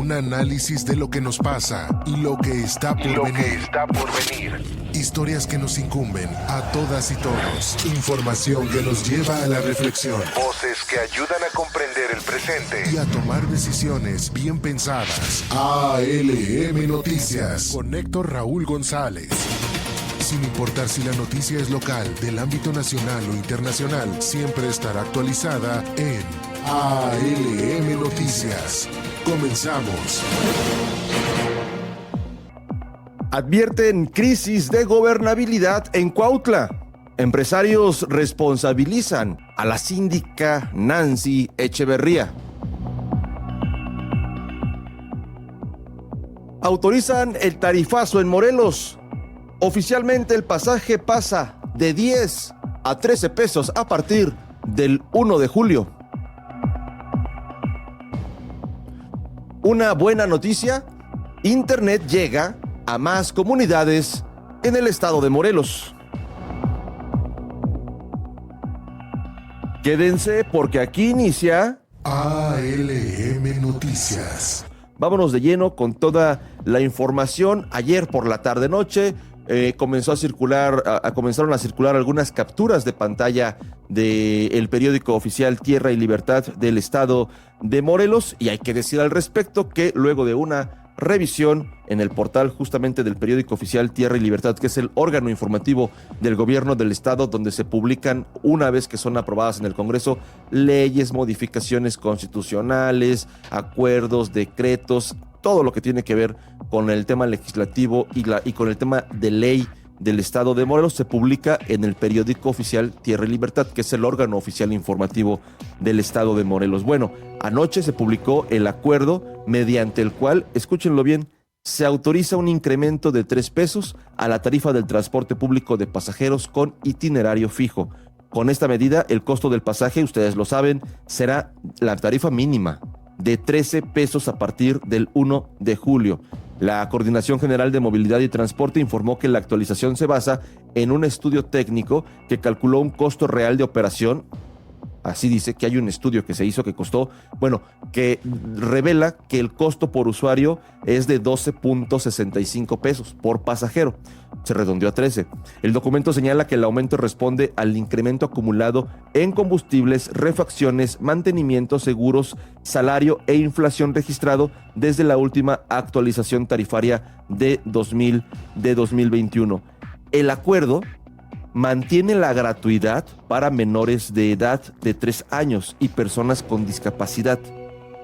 Un análisis de lo que nos pasa y lo que está por venir. Historias que nos incumben a todas y todos. Información que nos lleva a la reflexión. Voces que ayudan a comprender el presente Y a tomar decisiones bien pensadas. ALM Noticias. Con Héctor Raúl González. Sin importar si la noticia es local, del ámbito nacional o internacional, siempre estará actualizada en ALM Noticias. Comenzamos. Advierten crisis de gobernabilidad en Cuautla. Empresarios responsabilizan a la síndica Nancy Echeverría. Autorizan el tarifazo en Morelos. Oficialmente el pasaje pasa de 10 a 13 pesos a partir del 1 de julio. Una buena noticia: Internet llega a más comunidades en el estado de Morelos. Quédense porque aquí inicia ALM Noticias. Vámonos de lleno con toda la información. Ayer por la tarde-noche comenzaron a circular algunas capturas de pantalla del periódico oficial Tierra y Libertad del estado de Morelos, y hay que decir al respecto que luego de una revisión en el portal justamente del periódico oficial Tierra y Libertad, que es el órgano informativo del gobierno del estado, donde se publican, una vez que son aprobadas en el Congreso, leyes, modificaciones constitucionales, acuerdos, decretos, todo lo que tiene que ver con el tema legislativo y con el tema de ley del estado de Morelos, se publica en el periódico oficial Tierra y Libertad, que es el órgano oficial informativo del estado de Morelos. Bueno, anoche se publicó el acuerdo mediante el cual, escúchenlo bien, se autoriza un incremento de 3 pesos a la tarifa del transporte público de pasajeros con itinerario fijo. Con esta medida, el costo del pasaje, ustedes lo saben, será la tarifa mínima de 13 pesos a partir del 1 de julio. La Coordinación General de Movilidad y Transporte informó que la actualización se basa en un estudio técnico que calculó un costo real de operación. Así dice que hay un estudio que se hizo que revela que el costo por usuario es de 12.65 pesos por pasajero. Se redondeó a 13. El documento señala que el aumento responde al incremento acumulado en combustibles, refacciones, mantenimiento, seguros, salario e inflación registrado desde la última actualización tarifaria de 2021. El acuerdo mantiene la gratuidad para menores de edad de 3 años y personas con discapacidad.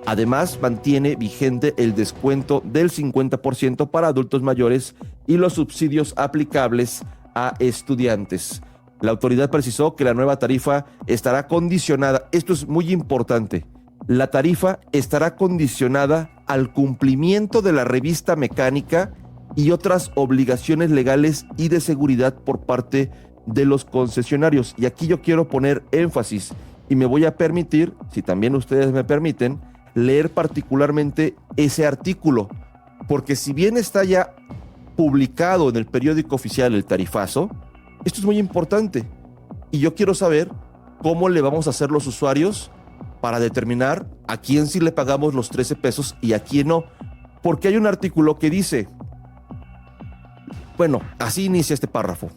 Además, mantiene vigente el descuento del 50% para adultos mayores y los subsidios aplicables a estudiantes. La autoridad precisó que la nueva tarifa estará condicionada, esto es muy importante, la tarifa estará condicionada al cumplimiento de la revista mecánica y otras obligaciones legales y de seguridad por parte de los concesionarios. Y aquí yo quiero poner énfasis y me voy a permitir, si también ustedes me permiten, leer particularmente ese artículo, porque si bien está ya publicado en el periódico oficial el tarifazo, esto es muy importante y yo quiero saber cómo le vamos a hacer los usuarios para determinar a quién sí le pagamos los 13 pesos y a quién no, porque hay un artículo que dice, así inicia este párrafo.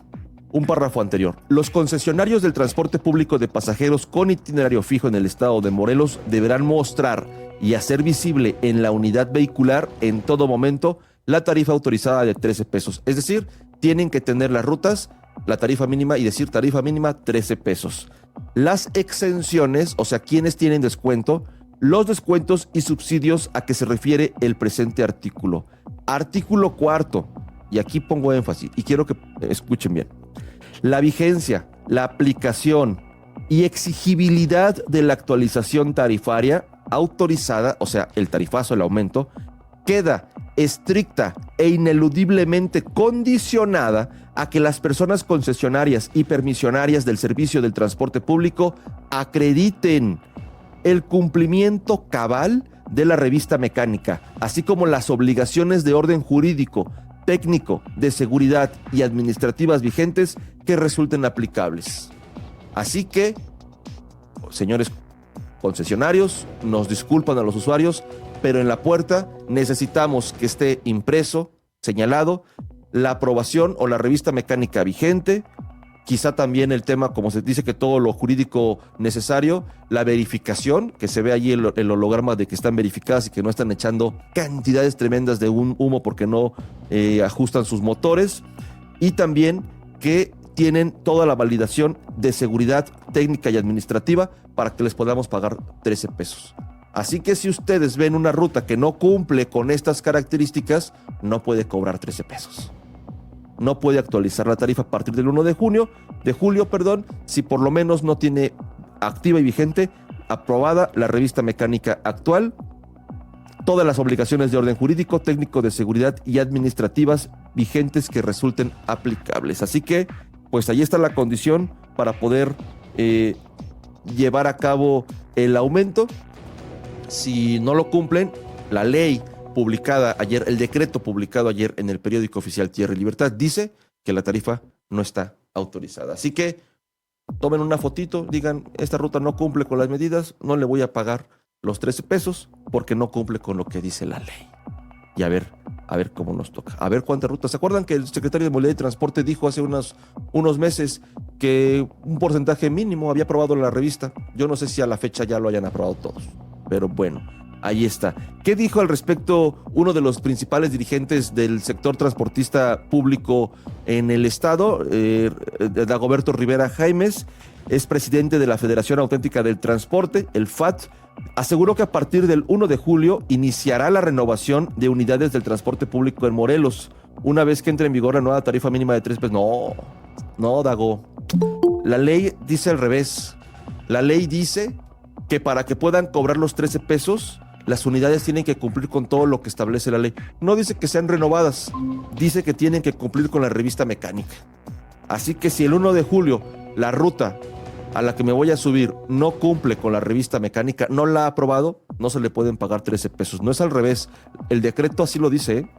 Un párrafo anterior. Los concesionarios del transporte público de pasajeros con itinerario fijo en el estado de Morelos deberán mostrar y hacer visible en la unidad vehicular en todo momento la tarifa autorizada de 13 pesos. Es decir, tienen que tener las rutas, la tarifa mínima y decir tarifa mínima 13 pesos. Las exenciones, o sea, quienes tienen descuento, los descuentos y subsidios a que se refiere el presente artículo. Artículo 4, y aquí pongo énfasis y quiero que escuchen bien. La vigencia, la aplicación y exigibilidad de la actualización tarifaria autorizada, o sea, el tarifazo, el aumento, queda estricta e ineludiblemente condicionada a que las personas concesionarias y permisionarias del servicio del transporte público acrediten el cumplimiento cabal de la revista mecánica, así como las obligaciones de orden jurídico, técnico, de seguridad y administrativas vigentes que resulten aplicables. Así que, señores concesionarios, nos disculpan a los usuarios, pero en la puerta necesitamos que esté impreso, señalado, la aprobación o la revista mecánica vigente, quizá también el tema, como se dice, que todo lo jurídico necesario, la verificación, que se ve allí el holograma de que están verificadas y que no están echando cantidades tremendas de humo porque no ajustan sus motores, y también que tienen toda la validación de seguridad técnica y administrativa para que les podamos pagar 13 pesos. Así que si ustedes ven una ruta que no cumple con estas características, no puede cobrar 13 pesos. No puede actualizar la tarifa a partir del 1 de julio, si por lo menos no tiene activa y vigente, aprobada la revista mecánica actual, todas las obligaciones de orden jurídico, técnico, de seguridad y administrativas vigentes que resulten aplicables. Así que, pues ahí está la condición para poder llevar a cabo el aumento. Si no lo cumplen, la ley publicada ayer, el decreto publicado ayer en el periódico oficial Tierra y Libertad dice que la tarifa no está autorizada. Así que tomen una fotito, digan, esta ruta no cumple con las medidas, no le voy a pagar los 13 pesos porque no cumple con lo que dice la ley. Y a ver cómo nos toca, a ver cuántas rutas. ¿Se acuerdan que el secretario de Movilidad y Transporte dijo hace unos meses que un porcentaje mínimo había aprobado la revista? Yo no sé si a la fecha ya lo hayan aprobado todos, pero bueno, ahí está. ¿Qué dijo al respecto uno de los principales dirigentes del sector transportista público en el estado? Dagoberto Rivera Jaimes, es presidente de la Federación Auténtica del Transporte, el FAT. Aseguró que a partir del 1 de julio iniciará la renovación de unidades del transporte público en Morelos, una vez que entre en vigor la nueva tarifa mínima de 3 pesos. No, Dago. La ley dice al revés. La ley dice que para que puedan cobrar los 13 pesos, las unidades tienen que cumplir con todo lo que establece la ley. No dice que sean renovadas, dice que tienen que cumplir con la revista mecánica. Así que si el 1 de julio la ruta a la que me voy a subir no cumple con la revista mecánica, no la ha aprobado, no se le pueden pagar 13 pesos. No es al revés, el decreto así lo dice, ¿eh?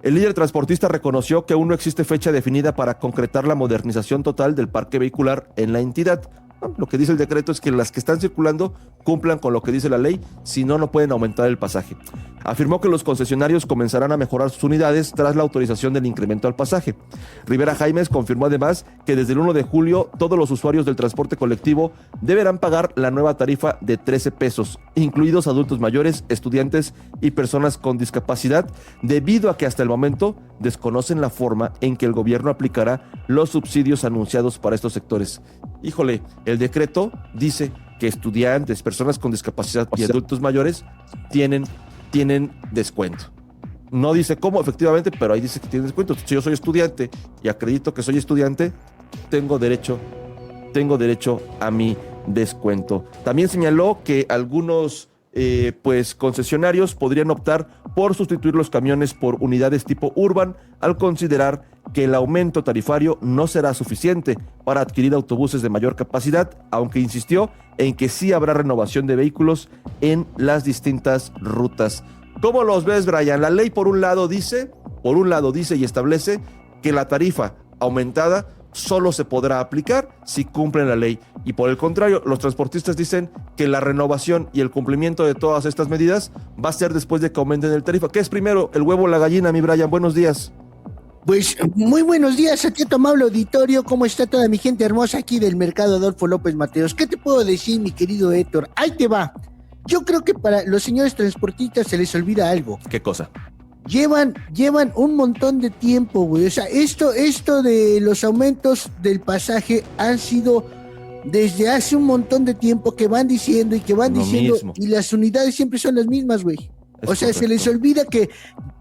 El líder transportista reconoció que aún no existe fecha definida para concretar la modernización total del parque vehicular en la entidad. Lo que dice el decreto es que las que están circulando cumplan con lo que dice la ley, si no, no pueden aumentar el pasaje. Afirmó que los concesionarios comenzarán a mejorar sus unidades tras la autorización del incremento al pasaje. Rivera Jaimes confirmó además que desde el 1 de julio todos los usuarios del transporte colectivo deberán pagar la nueva tarifa de 13 pesos, incluidos adultos mayores, estudiantes y personas con discapacidad, debido a que hasta el momento desconocen la forma en que el gobierno aplicará los subsidios anunciados para estos sectores. Híjole, el decreto dice que estudiantes, personas con discapacidad y adultos mayores tienen descuento. No dice cómo, efectivamente, pero ahí dice que tienen descuento. Si yo soy estudiante y acredito que soy estudiante, tengo derecho a mi descuento. También señaló que algunos concesionarios podrían optar por sustituir los camiones por unidades tipo Urban, al considerar que el aumento tarifario no será suficiente para adquirir autobuses de mayor capacidad, aunque insistió en que sí habrá renovación de vehículos en las distintas rutas. ¿Cómo los ves, Brian? La ley por un lado dice y establece que la tarifa aumentada solo se podrá aplicar si cumplen la ley. Y por el contrario, los transportistas dicen que la renovación y el cumplimiento de todas estas medidas va a ser después de que aumenten el tarifa. ¿Qué es primero, el huevo o la gallina, mi Brian? Buenos días. Pues muy buenos días a ti, tu amable auditorio. ¿Cómo está toda mi gente hermosa aquí del Mercado Adolfo López Mateos? ¿Qué te puedo decir, mi querido Héctor? Ahí te va. Yo creo que para los señores transportistas se les olvida algo. ¿Qué cosa? Llevan un montón de tiempo, güey. O sea, esto de los aumentos del pasaje han sido desde hace un montón de tiempo que van diciendo mismo. Y las unidades siempre son las mismas, güey. O sea, correcto. Se les olvida que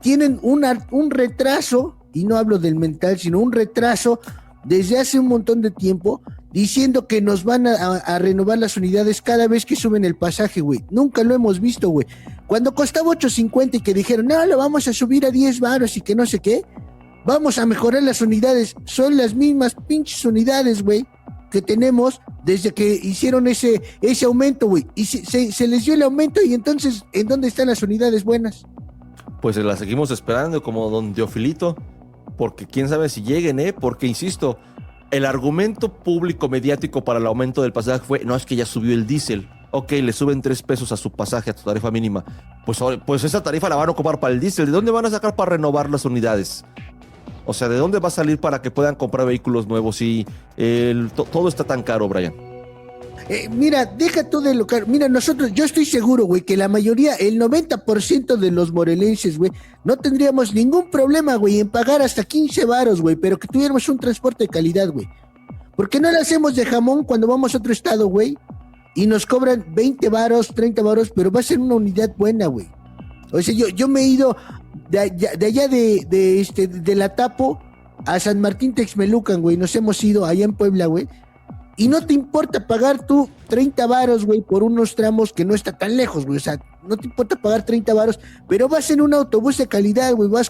tienen un retraso, y no hablo del mental, sino un retraso desde hace un montón de tiempo, diciendo que nos van a renovar las unidades cada vez que suben el pasaje, güey. Nunca lo hemos visto, güey. Cuando costaba 8.50 y que dijeron, no, lo vamos a subir a 10 varos y que no sé qué, vamos a mejorar las unidades. Son las mismas pinches unidades, güey, que tenemos desde que hicieron ese aumento, güey. Y se les dio el aumento, y entonces, ¿en dónde están las unidades buenas? Pues las seguimos esperando, como don Teofilito, porque quién sabe si lleguen, porque insisto, el argumento público mediático para el aumento del pasaje fue, no, es que ya subió el diésel. ok, le suben 3 pesos a su pasaje, a tu tarifa mínima, pues esa tarifa la van a ocupar para el diésel. ¿De dónde van a sacar para renovar las unidades? O sea, ¿de dónde va a salir para que puedan comprar vehículos nuevos si todo está tan caro, Brian? Mira, deja tú de lo caro. Mira, yo estoy seguro, güey, que la mayoría, el 90% de los morelenses, güey, no tendríamos ningún problema, güey, en pagar hasta 15 varos, güey, pero que tuviéramos un transporte de calidad, güey. ¿Por qué no lo hacemos de jamón cuando vamos a otro estado, güey? Y nos cobran 20 varos, 30 varos, pero va a ser una unidad buena, güey. O sea, yo me he ido de allá de La Tapo a San Martín Texmelucan, güey. Nos hemos ido allá en Puebla, güey. Y no te importa pagar tú 30 varos, güey, por unos tramos que no está tan lejos, güey. O sea, no te importa pagar 30 varos, pero vas en un autobús de calidad, güey. Vas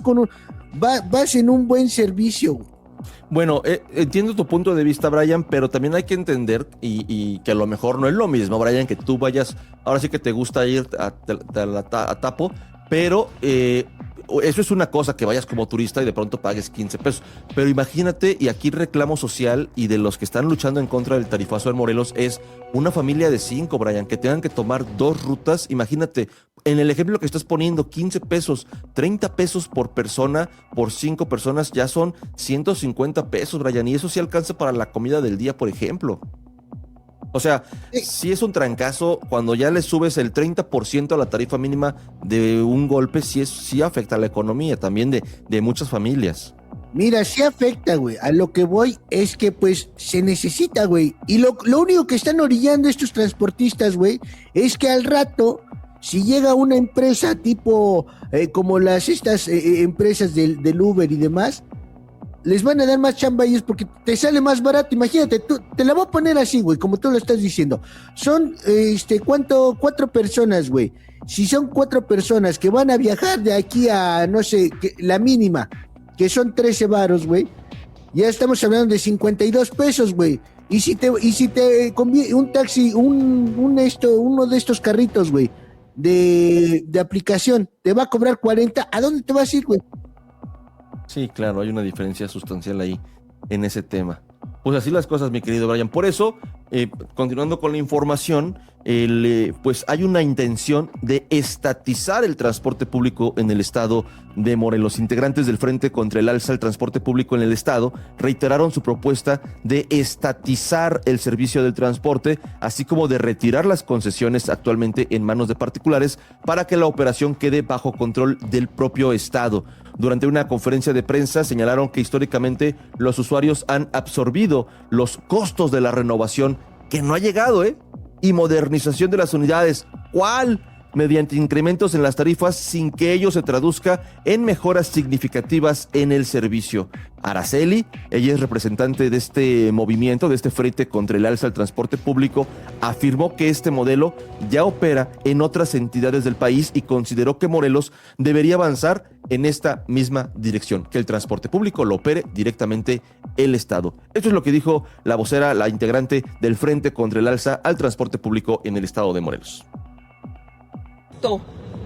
en un buen servicio, güey. Bueno, entiendo tu punto de vista, Brian, pero también hay que entender y que a lo mejor no es lo mismo, Brian, que tú vayas, ahora sí que te gusta ir a Tapo, pero eso es una cosa, que vayas como turista y de pronto pagues 15 pesos. Pero imagínate, y aquí reclamo social y de los que están luchando en contra del tarifazo en Morelos, es una familia de 5, Brian, que tengan que tomar 2 rutas. Imagínate, en el ejemplo que estás poniendo, 15 pesos, 30 pesos por persona, por 5 personas, ya son 150 pesos, Brian, y eso sí alcanza para la comida del día, por ejemplo. O sea, sí es un trancazo cuando ya le subes el 30% a la tarifa mínima de un golpe, sí afecta a la economía también de muchas familias. Mira, sí afecta, güey. A lo que voy es que, pues, se necesita, güey. Y lo único que están orillando estos transportistas, güey, es que al rato, si llega una empresa tipo, como estas empresas del Uber y demás, les van a dar más chamba a ellos porque te sale más barato. Imagínate, te la voy a poner así, güey, como tú lo estás diciendo. Son, ¿cuánto? 4 personas, güey. Si son 4 personas que van a viajar de aquí a, no sé, la mínima, que son 13 varos, güey, ya estamos hablando de 52 pesos, güey. Y si te conviene un taxi, uno de estos carritos, güey, de aplicación, te va a cobrar 40, ¿a dónde te vas a ir, güey? Sí, claro, hay una diferencia sustancial ahí en ese tema. Pues así las cosas, mi querido Brian. Por eso, continuando con la información, pues hay una intención de estatizar el transporte público en el estado de Morelos. Integrantes del Frente contra el Alza del Transporte Público en el estado reiteraron su propuesta de estatizar el servicio del transporte, así como de retirar las concesiones actualmente en manos de particulares para que la operación quede bajo control del propio estado. Durante una conferencia de prensa señalaron que históricamente los usuarios han absorbido los costos de la renovación que no ha llegado, y modernización de las unidades. ¿Cuál? Mediante incrementos en las tarifas sin que ello se traduzca en mejoras significativas en el servicio. Araceli, ella es representante de este movimiento, de este frente contra el alza del transporte público, afirmó que este modelo ya opera en otras entidades del país y consideró que Morelos debería avanzar en esta misma dirección, que el transporte público lo opere directamente el Estado. Esto es lo que dijo la vocera, la integrante del Frente contra el Alza al Transporte Público en el estado de Morelos.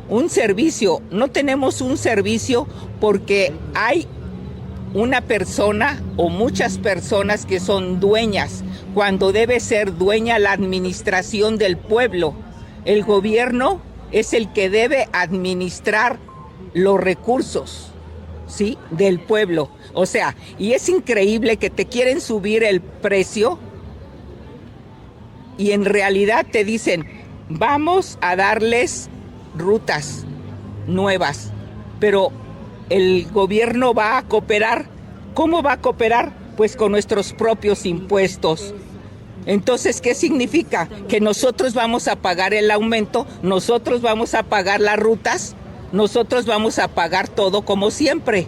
Un servicio, no tenemos un servicio porque hay una persona o muchas personas que son dueñas, cuando debe ser dueña la administración del pueblo. El gobierno es el que debe administrar los recursos, ¿sí?, del pueblo. O sea, y es increíble que te quieren subir el precio y en realidad te dicen, vamos a darles rutas nuevas, pero el gobierno va a cooperar. ¿Cómo va a cooperar? Pues con nuestros propios impuestos. Entonces, ¿qué significa? Que nosotros vamos a pagar el aumento, nosotros vamos a pagar las rutas, nosotros vamos a pagar todo como siempre.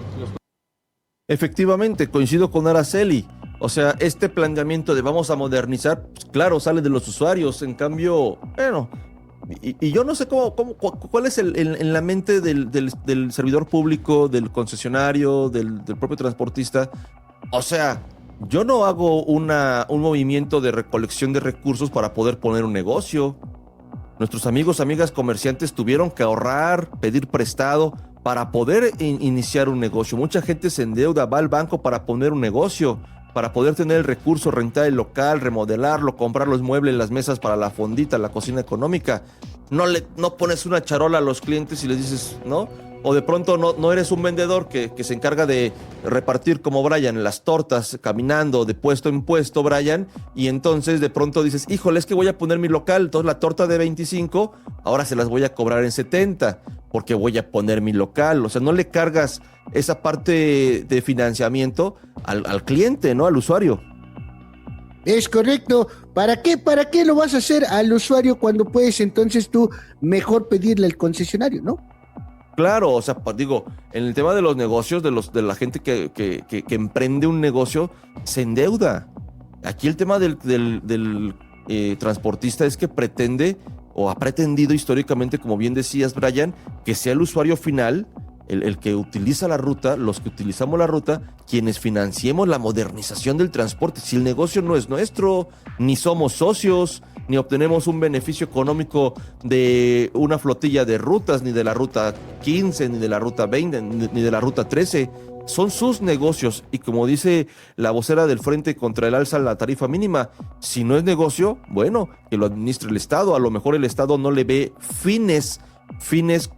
Efectivamente, coincido con Araceli. O sea, este planteamiento de vamos a modernizar, pues claro, sale de los usuarios. En cambio, bueno, y yo no sé cuál es en la mente del servidor público, del concesionario, del propio transportista. O sea, yo no hago un movimiento de recolección de recursos para poder poner un negocio. Nuestros amigos, amigas comerciantes tuvieron que ahorrar, pedir prestado para poder iniciar un negocio. Mucha gente se endeuda, va al banco para poner un negocio. para poder tener el recurso, rentar el local, remodelarlo, comprar los muebles, las mesas para la fondita, la cocina económica. No pones una charola a los clientes y les dices, ¿no? O de pronto no eres un vendedor que se encarga de repartir como Brian las tortas caminando de puesto en puesto, Brian, y entonces de pronto dices, híjole, es que voy a poner mi local, entonces la torta de 25, ahora se las voy a cobrar en 70, porque voy a poner mi local. O sea, no le cargas esa parte de financiamiento al cliente, ¿no? Al usuario. Es correcto. ¿Para qué lo vas a hacer al usuario cuando puedes entonces tú mejor pedirle al concesionario, ¿no? Claro, o sea, digo, en el tema de los negocios, de la gente que emprende un negocio, se endeuda. Aquí el tema del transportista es que pretende, o ha pretendido históricamente, como bien decías, Brian, que sea el usuario final, el que utiliza la ruta, los que utilizamos la ruta, quienes financiemos la modernización del transporte. Si el negocio no es nuestro, ni somos socios, ni obtenemos un beneficio económico de una flotilla de rutas, ni de la ruta 15, ni de la ruta 20, ni de la ruta 13. Son sus negocios, y como dice la vocera del Frente contra el alza en la tarifa mínima, si no es negocio, bueno, que lo administre el Estado. A lo mejor el Estado no le ve fines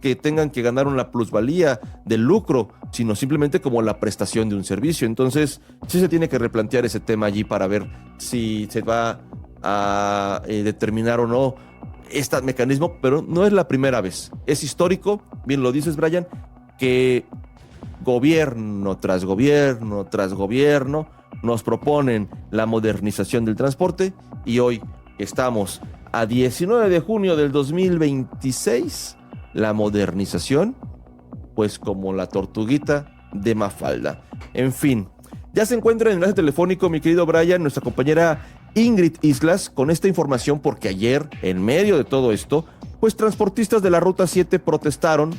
que tengan que ganar una plusvalía del lucro, sino simplemente como la prestación de un servicio. Entonces, sí se tiene que replantear ese tema allí para ver si se va a determinar o no este mecanismo, pero no es la primera vez. Es histórico, bien lo dices, Brian, que gobierno tras gobierno tras gobierno nos proponen la modernización del transporte, y hoy estamos a 19 de junio del 2026, la modernización, pues como la tortuguita de Mafalda. En fin, ya se encuentra en el enlace telefónico, mi querido Brian, nuestra compañera Ingrid Islas, con esta información, porque ayer, en medio de todo esto, pues transportistas de la Ruta 7 protestaron.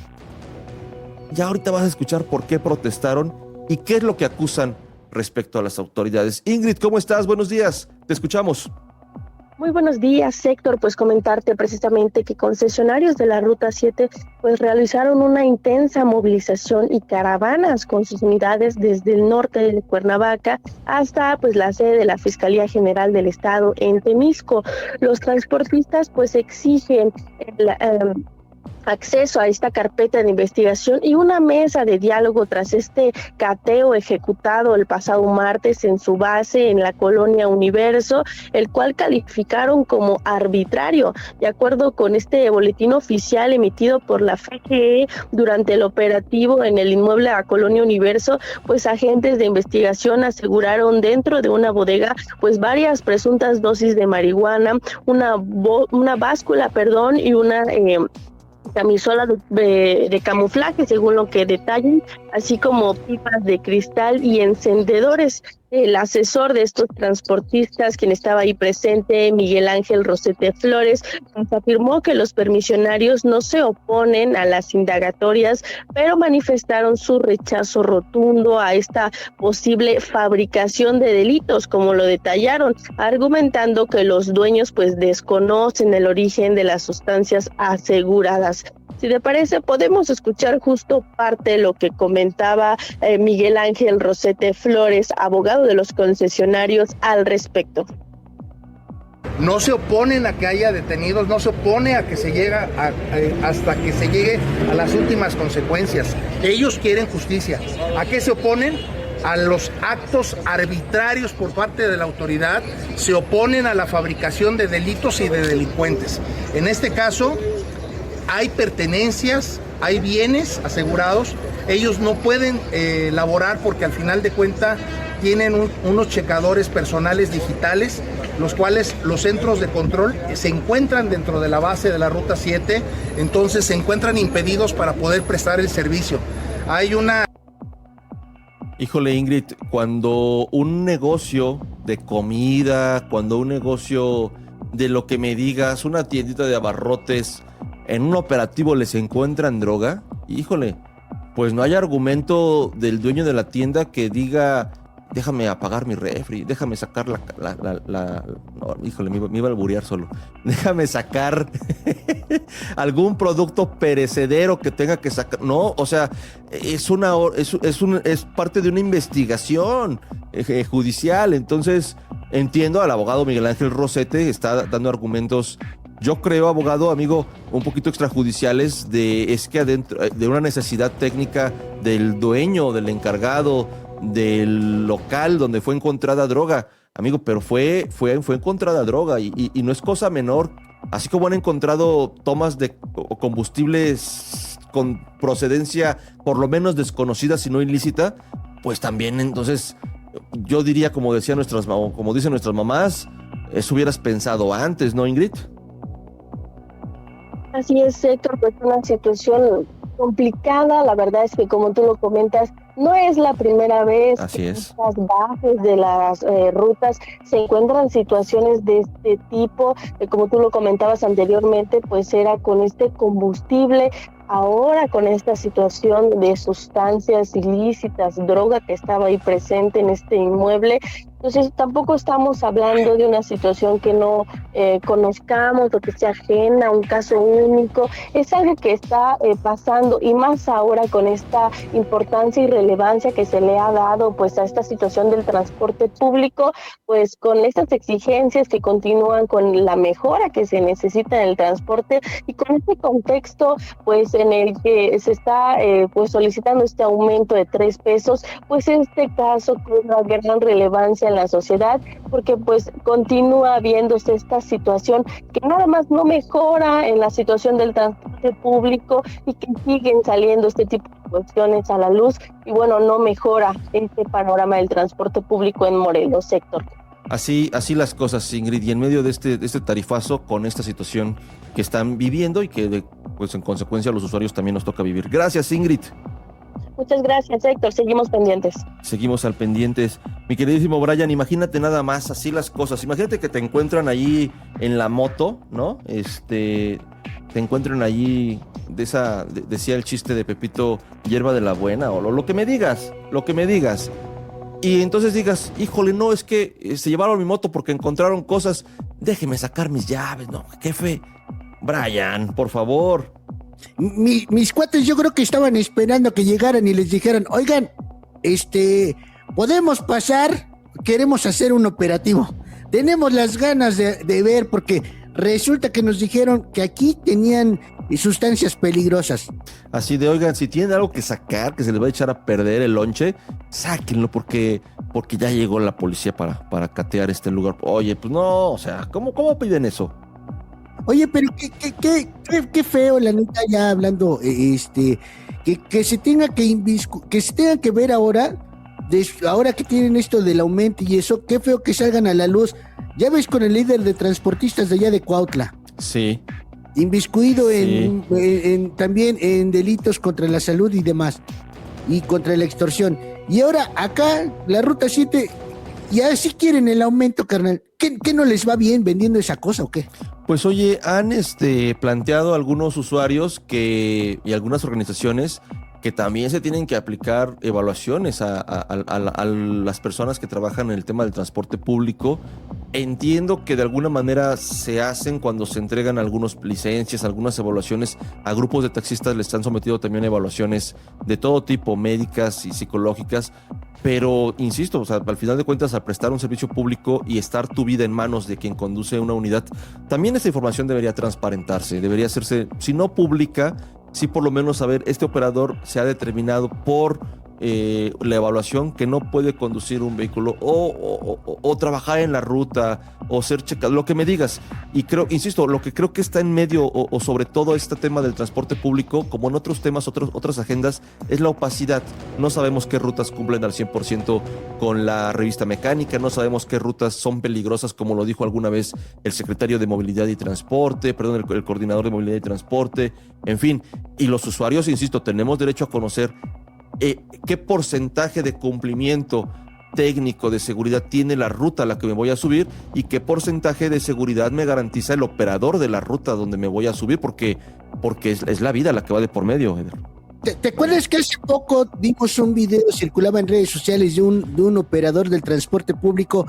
Ya ahorita vas a escuchar por qué protestaron y qué es lo que acusan respecto a las autoridades. Ingrid, ¿cómo estás? Buenos días, te escuchamos. Muy buenos días, Héctor. Pues comentarte precisamente que concesionarios de la Ruta 7 pues realizaron una intensa movilización y caravanas con sus unidades desde el norte de Cuernavaca hasta pues la sede de la Fiscalía General del Estado en Temisco. Los transportistas pues exigen acceso a esta carpeta de investigación y una mesa de diálogo tras este cateo ejecutado el pasado martes en su base en la colonia Universo, el cual calificaron como arbitrario. De acuerdo con este boletín oficial emitido por la FGE durante el operativo en el inmueble de la colonia Universo, pues agentes de investigación aseguraron dentro de una bodega pues varias presuntas dosis de marihuana, una báscula, y una camisola de camuflaje, según lo que detallan, así como pipas de cristal y encendedores. El asesor de estos transportistas, quien estaba ahí presente, Miguel Ángel Rosete Flores, pues afirmó que los permisionarios no se oponen a las indagatorias, pero manifestaron su rechazo rotundo a esta posible fabricación de delitos, como lo detallaron, argumentando que los dueños pues desconocen el origen de las sustancias aseguradas. Si te parece, podemos escuchar justo parte de lo que comentaba Miguel Ángel Rosete Flores, abogado de los concesionarios, al respecto. No se oponen a que haya detenidos, no se opone a que se llegue hasta que se llegue a las últimas consecuencias. Ellos quieren justicia. ¿A qué se oponen? A los actos arbitrarios por parte de la autoridad, se oponen a la fabricación de delitos y de delincuentes. En este caso, hay pertenencias, hay bienes asegurados, ellos no pueden laborar porque al final de cuentas tienen unos checadores personales digitales, los cuales los centros de control se encuentran dentro de la base de la Ruta 7, entonces se encuentran impedidos para poder prestar el servicio. Hay una... Híjole, Ingrid, cuando un negocio de comida, cuando un negocio de lo que me digas, una tiendita de abarrotes, en un operativo les encuentran droga, híjole, pues no hay argumento del dueño de la tienda que diga, déjame apagar mi refri, déjame sacar no, híjole, me iba a alburear solo. Déjame sacar algún producto perecedero que tenga que sacar. No, o sea, es parte de una investigación judicial. Entonces, entiendo al abogado Miguel Ángel Rosete, está dando argumentos, yo creo, abogado, amigo, un poquito extrajudiciales es que adentro de una necesidad técnica del dueño, del encargado, del local donde fue encontrada droga, amigo, pero fue encontrada droga y no es cosa menor, así como han encontrado tomas de combustibles con procedencia por lo menos desconocida, si no ilícita, pues también entonces yo diría, como dicen nuestras mamás, eso hubieras pensado antes, ¿no, Ingrid? Así es, Héctor, pues una situación complicada. La verdad es que, como tú lo comentas, no es la primera vez que en estas bases de las rutas se encuentran situaciones de este tipo. Como tú lo comentabas anteriormente, pues era con este combustible. Ahora con esta situación de sustancias ilícitas, droga que estaba ahí presente en este inmueble, entonces tampoco estamos hablando de una situación que no conozcamos o que sea ajena, un caso único, es algo que está pasando, y más ahora con esta importancia y relevancia que se le ha dado pues a esta situación del transporte público, pues con estas exigencias que continúan, con la mejora que se necesita en el transporte y con este contexto pues en el que se está pues solicitando este aumento de 3 pesos, pues este caso con una gran relevancia en la sociedad, porque pues continúa viéndose esta situación que nada más no mejora en la situación del transporte público y que siguen saliendo este tipo de cuestiones a la luz y bueno, no mejora este panorama del transporte público en Morelos, sector. Así las cosas, Ingrid, y en medio de este tarifazo, con esta situación que están viviendo y que pues en consecuencia a los usuarios también nos toca vivir. Gracias, Ingrid. Muchas gracias, Héctor. Seguimos pendientes. Seguimos al pendientes. Mi queridísimo Brian, imagínate nada más así las cosas. Imagínate que te encuentran ahí en la moto, ¿no? Te encuentran allí decía el chiste de Pepito, hierba de la buena, o lo que me digas. Y entonces digas, híjole, no, es que se llevaron mi moto porque encontraron cosas. Déjeme sacar mis llaves, no, jefe. Brian, por favor. Mis cuates yo creo que estaban esperando que llegaran y les dijeran, oigan, podemos pasar, queremos hacer un operativo. Tenemos las ganas de ver, porque resulta que nos dijeron que aquí tenían sustancias peligrosas. Así de, oigan, si tienen algo que sacar, que se les va a echar a perder el lonche, sáquenlo porque ya llegó la policía para catear este lugar. Oye, pues no, o sea, ¿cómo piden eso? Oye, pero qué feo, la neta, ya hablando, que se tenga que ver ahora que tienen esto del aumento y eso, qué feo que salgan a la luz. Ya ves con el líder de transportistas de allá de Cuautla. Sí. Inviscuido también en delitos contra la salud y demás, y contra la extorsión. Y ahora acá, la Ruta 7, y así quieren el aumento, carnal. ¿Qué no les va bien vendiendo esa cosa o qué? Pues oye, han planteado algunos usuarios y algunas organizaciones que también se tienen que aplicar evaluaciones a las personas que trabajan en el tema del transporte público. Entiendo que de alguna manera se hacen cuando se entregan algunas licencias, algunas evaluaciones a grupos de taxistas, les han sometido también a evaluaciones de todo tipo, médicas y psicológicas, pero insisto, o sea, al final de cuentas, al prestar un servicio público y estar tu vida en manos de quien conduce una unidad, también esta información debería transparentarse, debería hacerse, si no pública, sí por lo menos saber, este operador se ha determinado por la evaluación que no puede conducir un vehículo o trabajar en la ruta o ser checado, lo que me digas. Y creo, insisto, lo que creo que está en medio o sobre todo este tema del transporte público, como en otros temas, otras agendas, es la opacidad. No sabemos qué rutas cumplen al 100% con la revista mecánica, no sabemos qué rutas son peligrosas, como lo dijo alguna vez el secretario de Movilidad y Transporte, el coordinador de Movilidad y Transporte, en fin. Y los usuarios, insisto, tenemos derecho a conocer qué porcentaje de cumplimiento técnico de seguridad tiene la ruta a la que me voy a subir y qué porcentaje de seguridad me garantiza el operador de la ruta donde me voy a subir, porque es la vida la que va de por medio, Eder. ¿Te acuerdas que hace poco vimos un video, circulaba en redes sociales de un operador del transporte público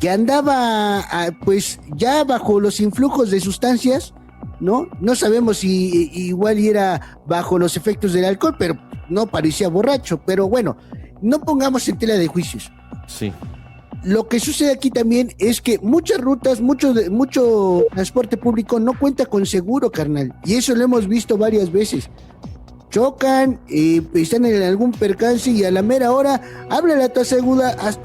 que andaba pues ya bajo los influjos de sustancias, ¿no? No sabemos si igual era bajo los efectos del alcohol, pero no parecía borracho. Pero bueno, no pongamos en tela de juicios. Sí. Lo que sucede aquí también es que muchas rutas, mucho transporte público no cuenta con seguro, carnal. Y eso lo hemos visto varias veces. Chocan, están en algún percance y a la mera hora, háblale a tu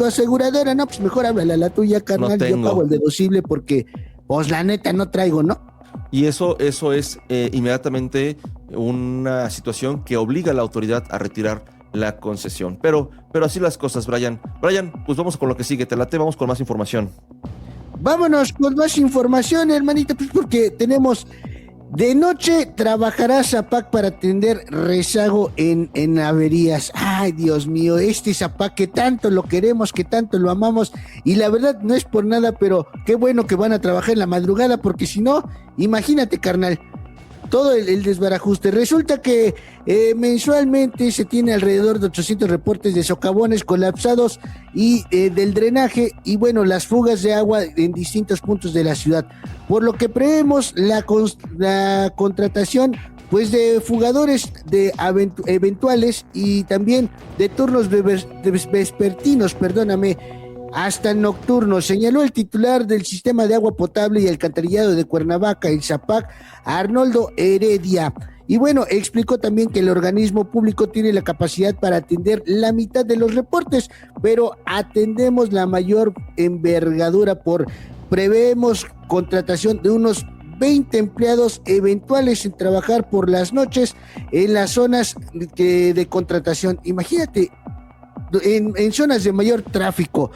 aseguradora. No, pues mejor háblale a la tuya, carnal. Yo pago el deducible porque, pues la neta no traigo, ¿no? Y eso es inmediatamente una situación que obliga a la autoridad a retirar la concesión. Pero así las cosas, Brian. Brian, pues vamos con lo que sigue. Te late, vamos con más información. Vámonos con más información, hermanito, pues porque tenemos... De noche trabajará Zapac para atender rezago en averías. Ay, Dios mío, este Zapac que tanto lo queremos, que tanto lo amamos, y la verdad no es por nada, pero qué bueno que van a trabajar en la madrugada, porque si no, imagínate, carnal, todo el desbarajuste. Resulta que mensualmente se tiene alrededor de 800 reportes de socavones colapsados y del drenaje y bueno, las fugas de agua en distintos puntos de la ciudad. Por lo que prevemos la contratación pues de fugadores de eventuales y también de turnos vespertinos, hasta nocturnos, señaló el titular del Sistema de Agua Potable y Alcantarillado de Cuernavaca, el Zapac, Arnoldo Heredia. Y bueno, explicó también que el organismo público tiene la capacidad para atender la mitad de los reportes, pero atendemos la mayor envergadura prevemos contratación de unos 20 empleados eventuales en trabajar por las noches en las zonas de contratación. Imagínate, en zonas de mayor tráfico.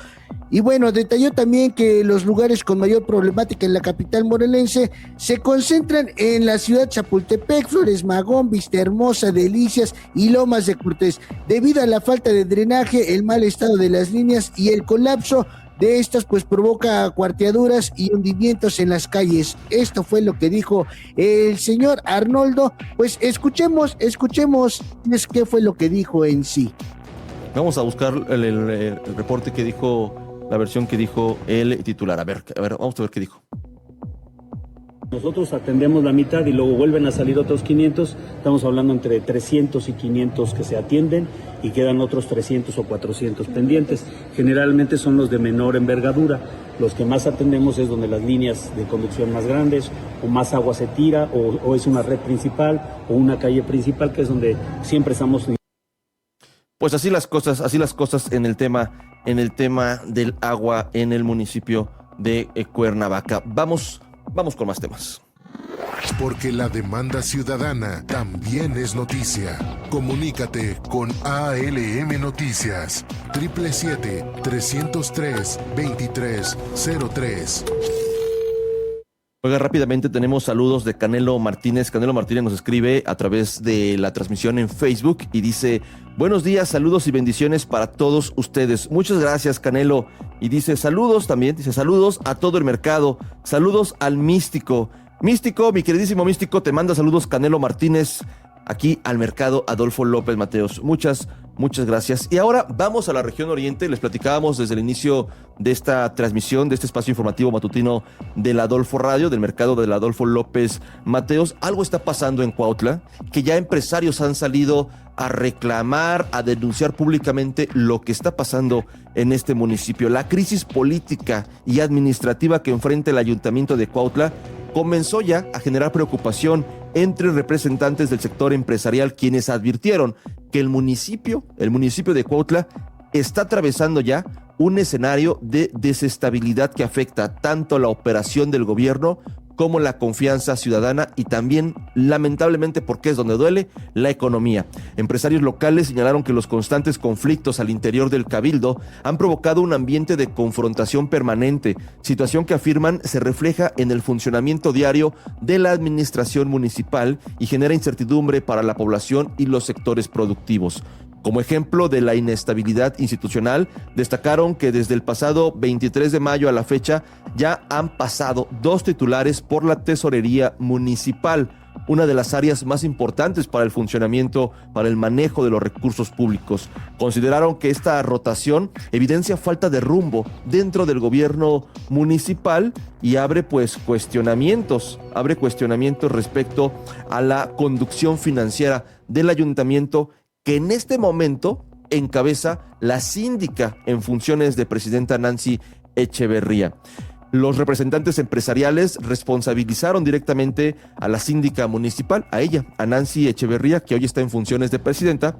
Y bueno, detalló también que los lugares con mayor problemática en la capital morelense se concentran en la ciudad Chapultepec, Flores Magón, Vistahermosa, Delicias y Lomas de Cortés, debido a la falta de drenaje, el mal estado de las líneas y el colapso de estas, pues provoca cuarteaduras y hundimientos en las calles. Esto fue lo que dijo el señor Arnoldo. Pues escuchemos qué fue lo que dijo en sí. Vamos a buscar el reporte que dijo, la versión que dijo el titular. A ver, vamos a ver qué dijo. Nosotros atendemos la mitad y luego vuelven a salir otros 500. Estamos hablando entre 300 y 500 que se atienden y quedan otros 300 o 400 pendientes. Generalmente son los de menor envergadura. Los que más atendemos es donde las líneas de conducción más grandes o más agua se tira o es una red principal o una calle principal, que es donde siempre estamos. Pues así las cosas en el tema del agua en el municipio de Cuernavaca. Vamos con más temas. Porque la demanda ciudadana también es noticia. Comunícate con ALM Noticias. 777-303-2303. Oiga, rápidamente tenemos saludos de Canelo Martínez. Canelo Martínez nos escribe a través de la transmisión en Facebook y dice: buenos días, saludos y bendiciones para todos ustedes. Muchas gracias, Canelo. Y dice saludos a todo el mercado. Saludos al Místico. Místico, mi queridísimo Místico, te manda saludos Canelo Martínez aquí al mercado Adolfo López Mateos. Muchas gracias. Y ahora vamos a la región oriente. Les platicábamos desde el inicio de esta transmisión, de este espacio informativo matutino del Adolfo Radio, del mercado del Adolfo López Mateos. Algo está pasando en Cuautla, que ya empresarios han salido a reclamar, a denunciar públicamente lo que está pasando en este municipio. La crisis política y administrativa que enfrenta el ayuntamiento de Cuautla comenzó ya a generar preocupación entre representantes del sector empresarial, quienes advirtieron que el municipio de Cuautla está atravesando ya un escenario de desestabilidad que afecta tanto la operación del gobierno como la confianza ciudadana y también, lamentablemente, porque es donde duele, la economía. Empresarios locales señalaron que los constantes conflictos al interior del cabildo han provocado un ambiente de confrontación permanente, situación que afirman se refleja en el funcionamiento diario de la administración municipal y genera incertidumbre para la población y los sectores productivos. Como ejemplo de la inestabilidad institucional, destacaron que desde el pasado 23 de mayo a la fecha ya han pasado 2 titulares por la tesorería municipal. una de las áreas más importantes para el funcionamiento, para el manejo de los recursos públicos. Consideraron que esta rotación evidencia falta de rumbo dentro del gobierno municipal y abre cuestionamientos respecto a la conducción financiera del ayuntamiento, que en este momento encabeza la síndica en funciones de presidenta Nancy Echeverría. Los representantes empresariales responsabilizaron directamente a la síndica municipal, a ella, a Nancy Echeverría, que hoy está en funciones de presidenta,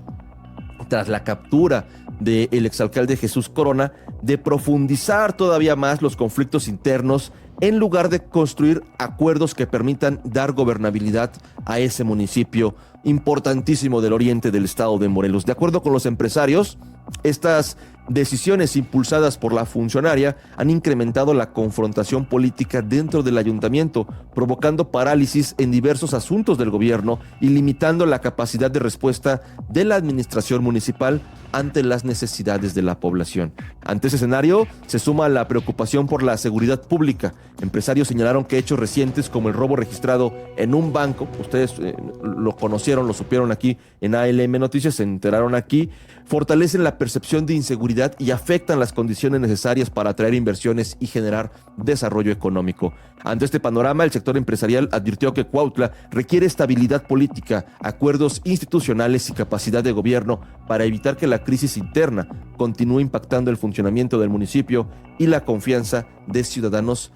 tras la captura del exalcalde Jesús Corona, de profundizar todavía más los conflictos internos en lugar de construir acuerdos que permitan dar gobernabilidad a ese municipio importantísimo del oriente del estado de Morelos. De acuerdo con los empresarios, estas decisiones impulsadas por la funcionaria han incrementado la confrontación política dentro del ayuntamiento, provocando parálisis en diversos asuntos del gobierno y limitando la capacidad de respuesta de la administración municipal ante las necesidades de la población. Ante ese escenario, se suma la preocupación por la seguridad pública. Empresarios señalaron que hechos recientes como el robo registrado en un banco, ustedes lo conocieron, lo supieron aquí en ALM Noticias, se enteraron aquí, fortalecen la percepción de inseguridad y afectan las condiciones necesarias para atraer inversiones y generar desarrollo económico. Ante este panorama, el sector empresarial advirtió que Cuautla requiere estabilidad política, acuerdos institucionales y capacidad de gobierno para evitar que la crisis interna continúe impactando el funcionamiento del municipio y la confianza de ciudadanos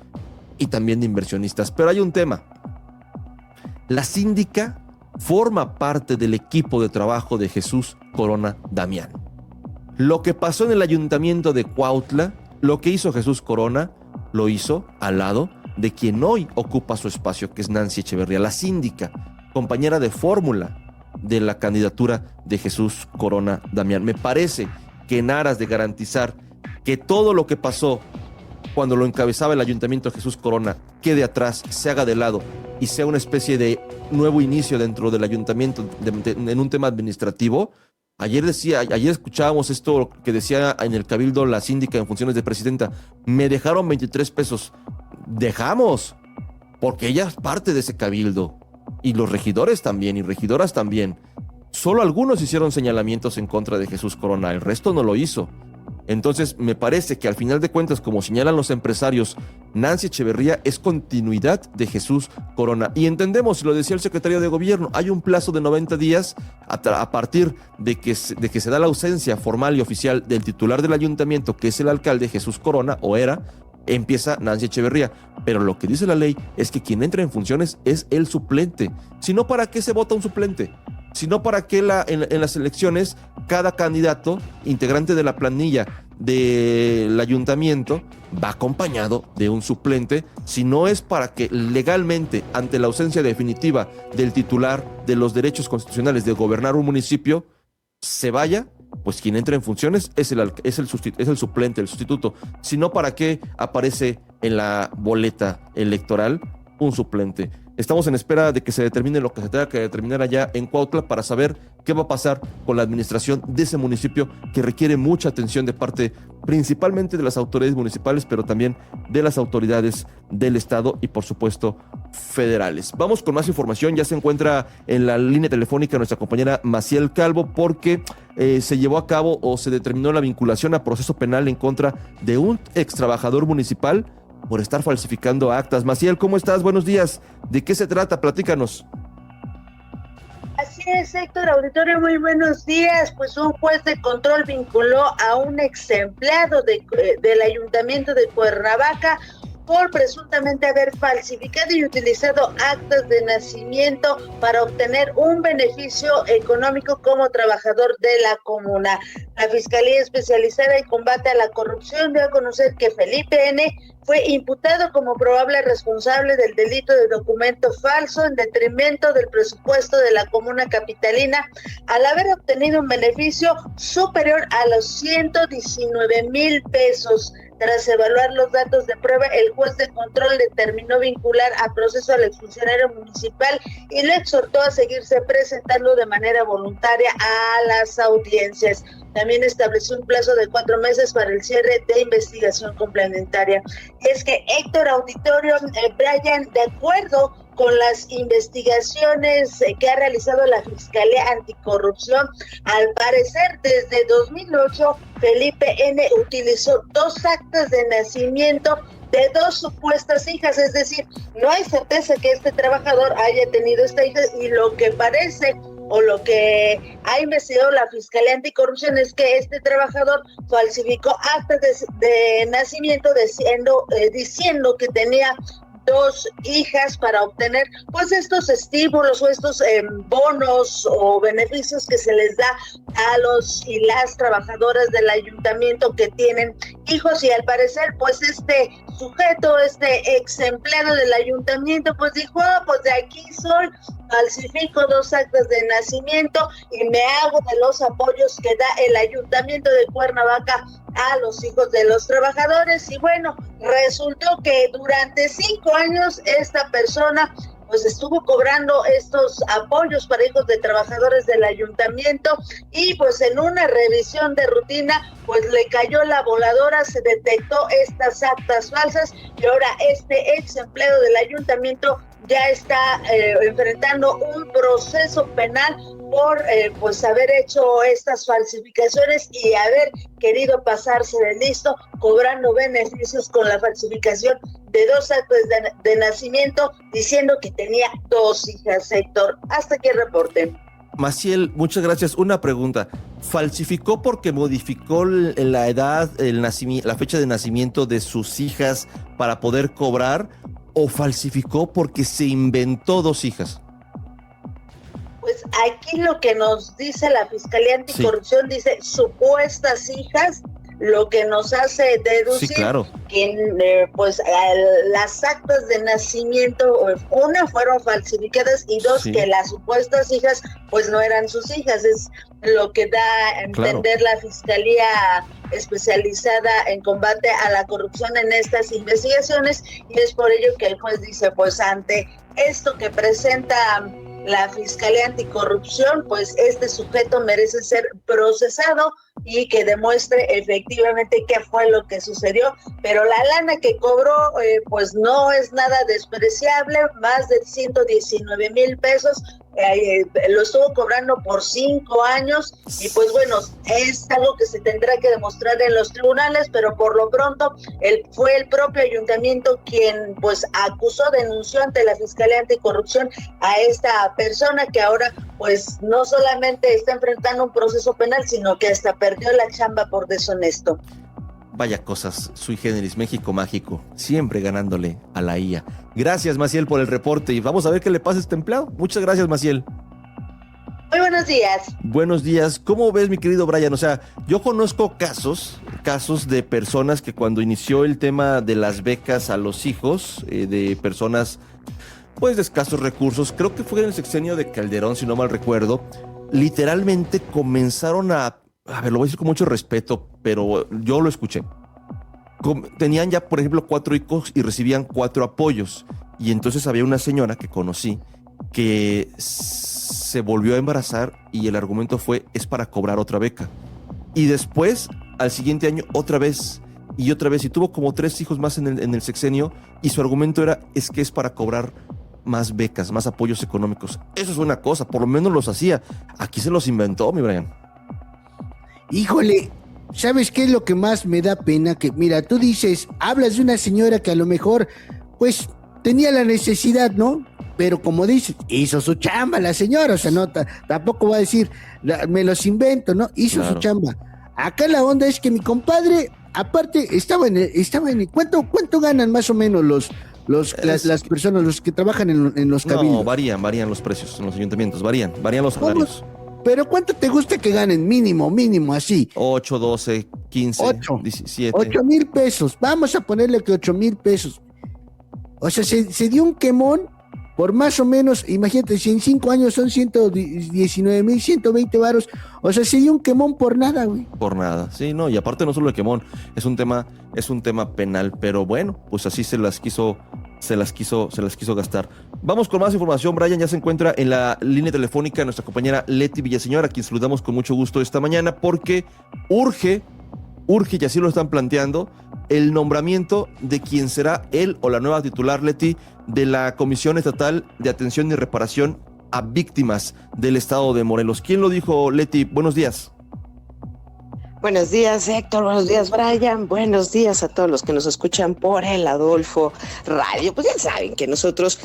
y también de inversionistas. Pero hay un tema. La síndica forma parte del equipo de trabajo de Jesús Corona Damián. Lo que pasó en el ayuntamiento de Cuautla, lo que hizo Jesús Corona, lo hizo al lado de quien hoy ocupa su espacio, que es Nancy Echeverría, la síndica, compañera de fórmula de la candidatura de Jesús Corona Damián. Me parece que en aras de garantizar que todo lo que pasó cuando lo encabezaba el ayuntamiento de Jesús Corona quede atrás, se haga de lado y sea una especie de nuevo inicio dentro del ayuntamiento en un tema administrativo. Ayer escuchábamos esto que decía en el Cabildo la síndica en funciones de presidenta: me dejaron 23 pesos. Dejamos, porque ella es parte de ese cabildo, y los regidores también, y regidoras también. Solo algunos hicieron señalamientos en contra de Jesús Corona, el resto no lo hizo. Entonces me parece que al final de cuentas, como señalan los empresarios, Nancy Echeverría es continuidad de Jesús Corona. Y entendemos, lo decía el secretario de gobierno, hay un plazo de 90 días a partir de que se da la ausencia formal y oficial del titular del ayuntamiento, que es el alcalde Jesús Corona, o era, empieza Nancy Echeverría. Pero lo que dice la ley es que quien entra en funciones es el suplente. Si no, ¿para qué se vota un suplente? Sino para que en las elecciones cada candidato integrante de la planilla del ayuntamiento va acompañado de un suplente, si no es para que legalmente, ante la ausencia definitiva del titular de los derechos constitucionales de gobernar un municipio, se vaya, pues quien entra en funciones es el suplente, el sustituto. Si no, ¿para qué aparece en la boleta electoral un suplente? Estamos en espera de que se determine lo que se tenga que determinar allá en Cuautla para saber qué va a pasar con la administración de ese municipio, que requiere mucha atención de parte principalmente de las autoridades municipales, pero también de las autoridades del estado y por supuesto federales. Vamos con más información. Ya se encuentra en la línea telefónica nuestra compañera Maciel Calvo, porque se llevó a cabo o se determinó la vinculación a proceso penal en contra de un ex trabajador municipal por estar falsificando actas. Maciel, ¿cómo estás? Buenos días. ¿De qué se trata? Platícanos. Así es, Héctor, auditorio, muy buenos días. Pues un juez de control vinculó a un ex empleado del Ayuntamiento de Cuernavaca por presuntamente haber falsificado y utilizado actas de nacimiento para obtener un beneficio económico como trabajador de la comuna. La Fiscalía Especializada en Combate a la Corrupción dio a conocer que Felipe N. fue imputado como probable responsable del delito de documento falso en detrimento del presupuesto de la comuna capitalina, al haber obtenido un beneficio superior a los 119,000 pesos. Tras evaluar los datos de prueba, el juez de control determinó vincular a proceso al exfuncionario municipal y le exhortó a seguirse presentando de manera voluntaria a las audiencias. También estableció un plazo de 4 meses para el cierre de investigación complementaria. Y es que Héctor, auditorio, Brian, de acuerdo con las investigaciones que ha realizado la Fiscalía Anticorrupción, al parecer desde 2008 Felipe N. utilizó 2 actas de nacimiento de 2 supuestas hijas, es decir, no hay certeza que este trabajador haya tenido esta hija, y lo que parece o lo que ha investigado la Fiscalía Anticorrupción es que este trabajador falsificó actas de nacimiento diciendo que tenía 2 hijas para obtener pues estos estímulos o estos bonos o beneficios que se les da a los y las trabajadoras del ayuntamiento que tienen hijos, y al parecer pues este sujeto, este ex empleado del ayuntamiento pues dijo, pues de aquí soy, falsifico 2 actas de nacimiento y me hago de los apoyos que da el ayuntamiento de Cuernavaca a los hijos de los trabajadores. Y bueno, resultó que durante 5 años esta persona pues estuvo cobrando estos apoyos para hijos de trabajadores del ayuntamiento, y pues en una revisión de rutina pues le cayó la voladora, se detectó estas actas falsas, y ahora este ex empleado del ayuntamiento ya está enfrentando un proceso penal por pues haber hecho estas falsificaciones y haber querido pasarse de listo, cobrando beneficios con la falsificación de 2 actas de nacimiento, diciendo que tenía 2 hijas, Héctor. Hasta aquí el reporte. Maciel, muchas gracias. Una pregunta. ¿Falsificó porque modificó la edad, la fecha de nacimiento de sus hijas para poder cobrar, o falsificó porque se inventó 2 hijas? Pues aquí lo que nos dice la Fiscalía Anticorrupción, dice supuestas hijas, lo que nos hace deducir que pues las actas de nacimiento, una fueron falsificadas y 2 que las supuestas hijas pues no eran sus hijas. Es lo que da a entender la Fiscalía especializada en combate a la corrupción en estas investigaciones, y es por ello que el juez dice, pues ante esto que presenta la Fiscalía Anticorrupción, pues este sujeto merece ser procesado y que demuestre efectivamente qué fue lo que sucedió, pero la lana que cobró pues no es nada despreciable, más de 119,000 pesos, lo estuvo cobrando por 5 años, y pues bueno, es algo que se tendrá que demostrar en los tribunales, pero por lo pronto fue el propio ayuntamiento quien pues denunció ante la Fiscalía Anticorrupción a esta persona, que ahora pues no solamente está enfrentando un proceso penal, sino que hasta perdió la chamba por deshonesto. Vaya cosas, sui generis, México mágico, siempre ganándole a la IA. Gracias, Maciel, por el reporte, y vamos a ver qué le pasa a este empleado. Muchas gracias, Maciel. Muy buenos días. Buenos días. ¿Cómo ves, mi querido Brian? O sea, yo conozco casos de personas que cuando inició el tema de las becas a los hijos, de personas pues de escasos recursos, creo que fue en el sexenio de Calderón, si no mal recuerdo, literalmente comenzaron a ver, lo voy a decir con mucho respeto, pero yo lo escuché. Tenían ya, por ejemplo, 4 hijos y recibían 4 apoyos. Y entonces había una señora que conocí que se volvió a embarazar y el argumento fue, es para cobrar otra beca. Y después, al siguiente año, otra vez, y tuvo como 3 hijos más en el sexenio, y su argumento era, es que es para cobrar más becas, más apoyos económicos. Eso es una cosa, por lo menos los hacía. Aquí se los inventó, mi Brian. Híjole, ¿sabes qué es lo que más me da pena? Que mira, tú dices, hablas de una señora que a lo mejor, pues, tenía la necesidad, ¿no? Pero como dices, hizo su chamba la señora, o sea, no, tampoco va a decir, me los invento, ¿no? Hizo su chamba. Acá la onda es que mi compadre, aparte, estaba en ¿cuánto ganan más o menos las personas, los que trabajan en los cabildos? No, varían los precios en los ayuntamientos, varían los salarios. ¿Pero cuánto te gusta que ganen? Mínimo, así. 8, 12, 15, 17. 8,000 pesos. Vamos a ponerle que 8,000 pesos. O sea, se dio un quemón por más o menos, imagínate, si en 5 años son 119,000, 120 varos. O sea, se dio un quemón por nada, güey. Por nada, sí, no, y aparte no solo el quemón, es un tema penal, pero bueno, pues así se las quiso gastar. Vamos con más información. Brian, ya se encuentra en la línea telefónica nuestra compañera Leti Villaseñor, a quien saludamos con mucho gusto esta mañana, porque urge, y así lo están planteando, el nombramiento de quien será él o la nueva titular, Leti, de la Comisión Estatal de Atención y Reparación a Víctimas del Estado de Morelos. ¿Quién lo dijo, Leti? Buenos días. Buenos días, Héctor. Buenos días, Brian. Buenos días a todos los que nos escuchan por el Adolfo Radio. Pues ya saben que nosotros,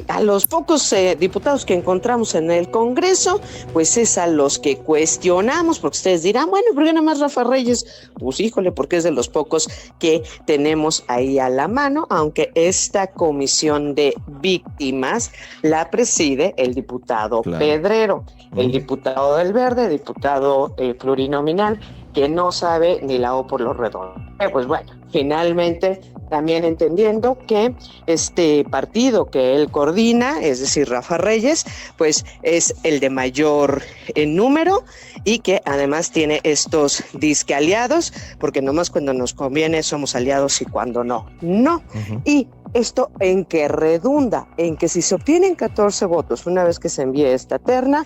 a los pocos diputados que encontramos en el Congreso, pues es a los que cuestionamos, porque ustedes dirán, bueno, ¿por qué nada más Rafa Reyes? Pues híjole, porque es de los pocos que tenemos ahí a la mano, aunque esta comisión de víctimas la preside el diputado Pedrero, el diputado del Verde, diputado plurinominal, que no sabe ni la O por los redondos. Pues bueno, finalmente también entendiendo que este partido que él coordina, es decir, Rafa Reyes, pues es el de mayor número y que además tiene estos disque aliados, porque nomás cuando nos conviene somos aliados y cuando no. Y esto en que redunda, en que si se obtienen 14 votos una vez que se envíe esta terna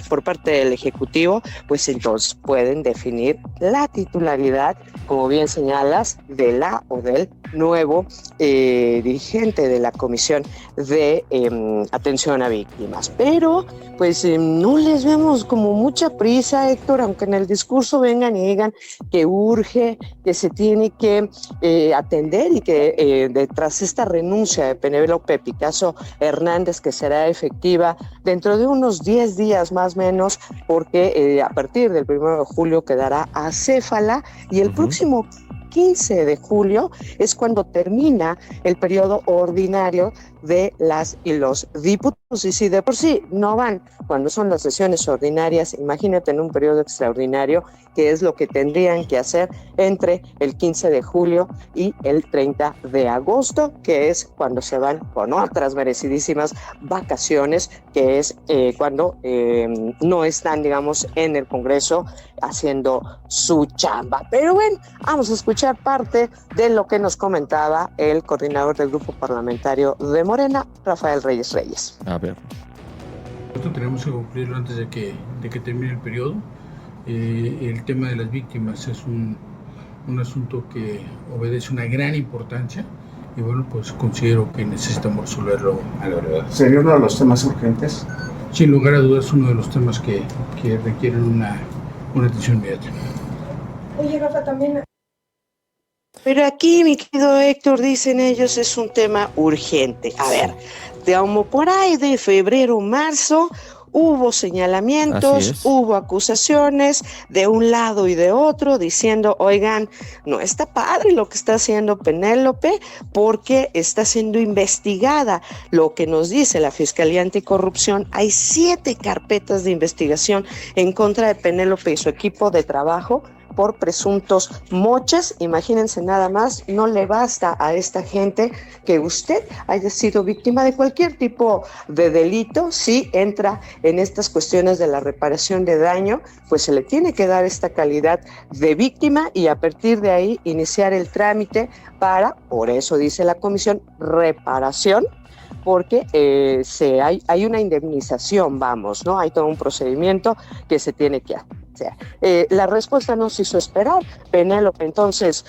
por parte del Ejecutivo, pues entonces pueden definir la titularidad, como bien señalas, de la o del nuevo dirigente de la Comisión de Atención a Víctimas. Pero pues no les vemos como mucha prisa, Héctor, aunque en el discurso vengan y digan que urge, que se tiene que atender y que detrás esta renuncia de Penélope Picasso Hernández, que será efectiva dentro de unos 10 días más o menos, porque a partir del 1 de julio quedará acéfala y el próximo 15 de julio es cuando termina el periodo ordinario de las y los diputados. Y si de por sí no van cuando son las sesiones ordinarias, imagínate en un periodo extraordinario, que es lo que tendrían que hacer entre el 15 de julio y el 30 de agosto, que es cuando se van con otras merecidísimas vacaciones, que es cuando no están, digamos, en el Congreso haciendo su chamba. Pero bueno, vamos a escuchar parte de lo que nos comentaba el coordinador del grupo parlamentario de Morena, Rafael Reyes Reyes. A ver. Esto tenemos que concluirlo antes de que termine el periodo. El tema de las víctimas es un asunto que obedece una gran importancia y bueno, pues considero que necesitamos resolverlo a la brevedad. ¿Sería uno de los temas urgentes? Sin lugar a dudas, uno de los temas que requieren una atención inmediata. Oye, Rafa, también... Pero aquí, mi querido Héctor, dicen ellos, es un tema urgente. A ver, como por ahí de febrero, marzo, hubo señalamientos, hubo acusaciones de un lado y de otro diciendo, oigan, no está padre lo que está haciendo Penélope porque está siendo investigada. Lo que nos dice la Fiscalía Anticorrupción, hay 7 carpetas de investigación en contra de Penélope y su equipo de trabajo por presuntos moches. Imagínense nada más, no le basta a esta gente que usted haya sido víctima de cualquier tipo de delito. Si entra en estas cuestiones de la reparación de daño, pues se le tiene que dar esta calidad de víctima y a partir de ahí iniciar el trámite para, por eso dice la comisión, reparación, porque hay una indemnización, vamos, ¿no? Hay todo un procedimiento que se tiene que hacer. La respuesta no se hizo esperar. Penélope entonces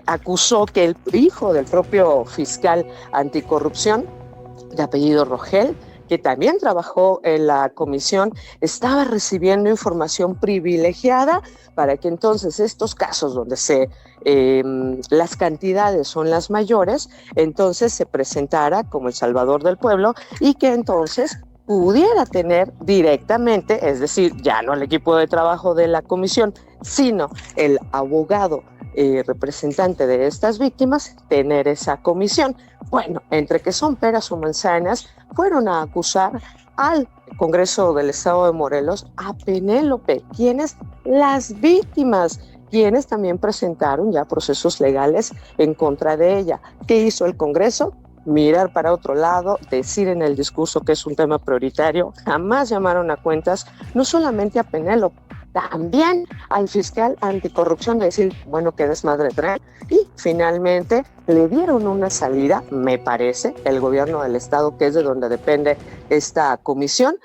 acusó que el hijo del propio fiscal anticorrupción, de apellido Rogel, que también trabajó en la comisión, estaba recibiendo información privilegiada para que entonces estos casos donde las cantidades son las mayores, entonces se presentara como el salvador del pueblo y que entonces pudiera tener directamente, es decir, ya no el equipo de trabajo de la comisión, sino el abogado representante de estas víctimas, tener esa comisión. Bueno, entre que son peras o manzanas, fueron a acusar al Congreso del Estado de Morelos a Penélope, quienes las víctimas, quienes también presentaron ya procesos legales en contra de ella. ¿Qué hizo el Congreso? Mirar para otro lado, decir en el discurso que es un tema prioritario. Jamás llamaron a cuentas no solamente a Penélope, también al fiscal anticorrupción de decir, bueno, qué desmadre traen, y finalmente le dieron una salida, me parece, el gobierno del estado, que es de donde depende esta comisión,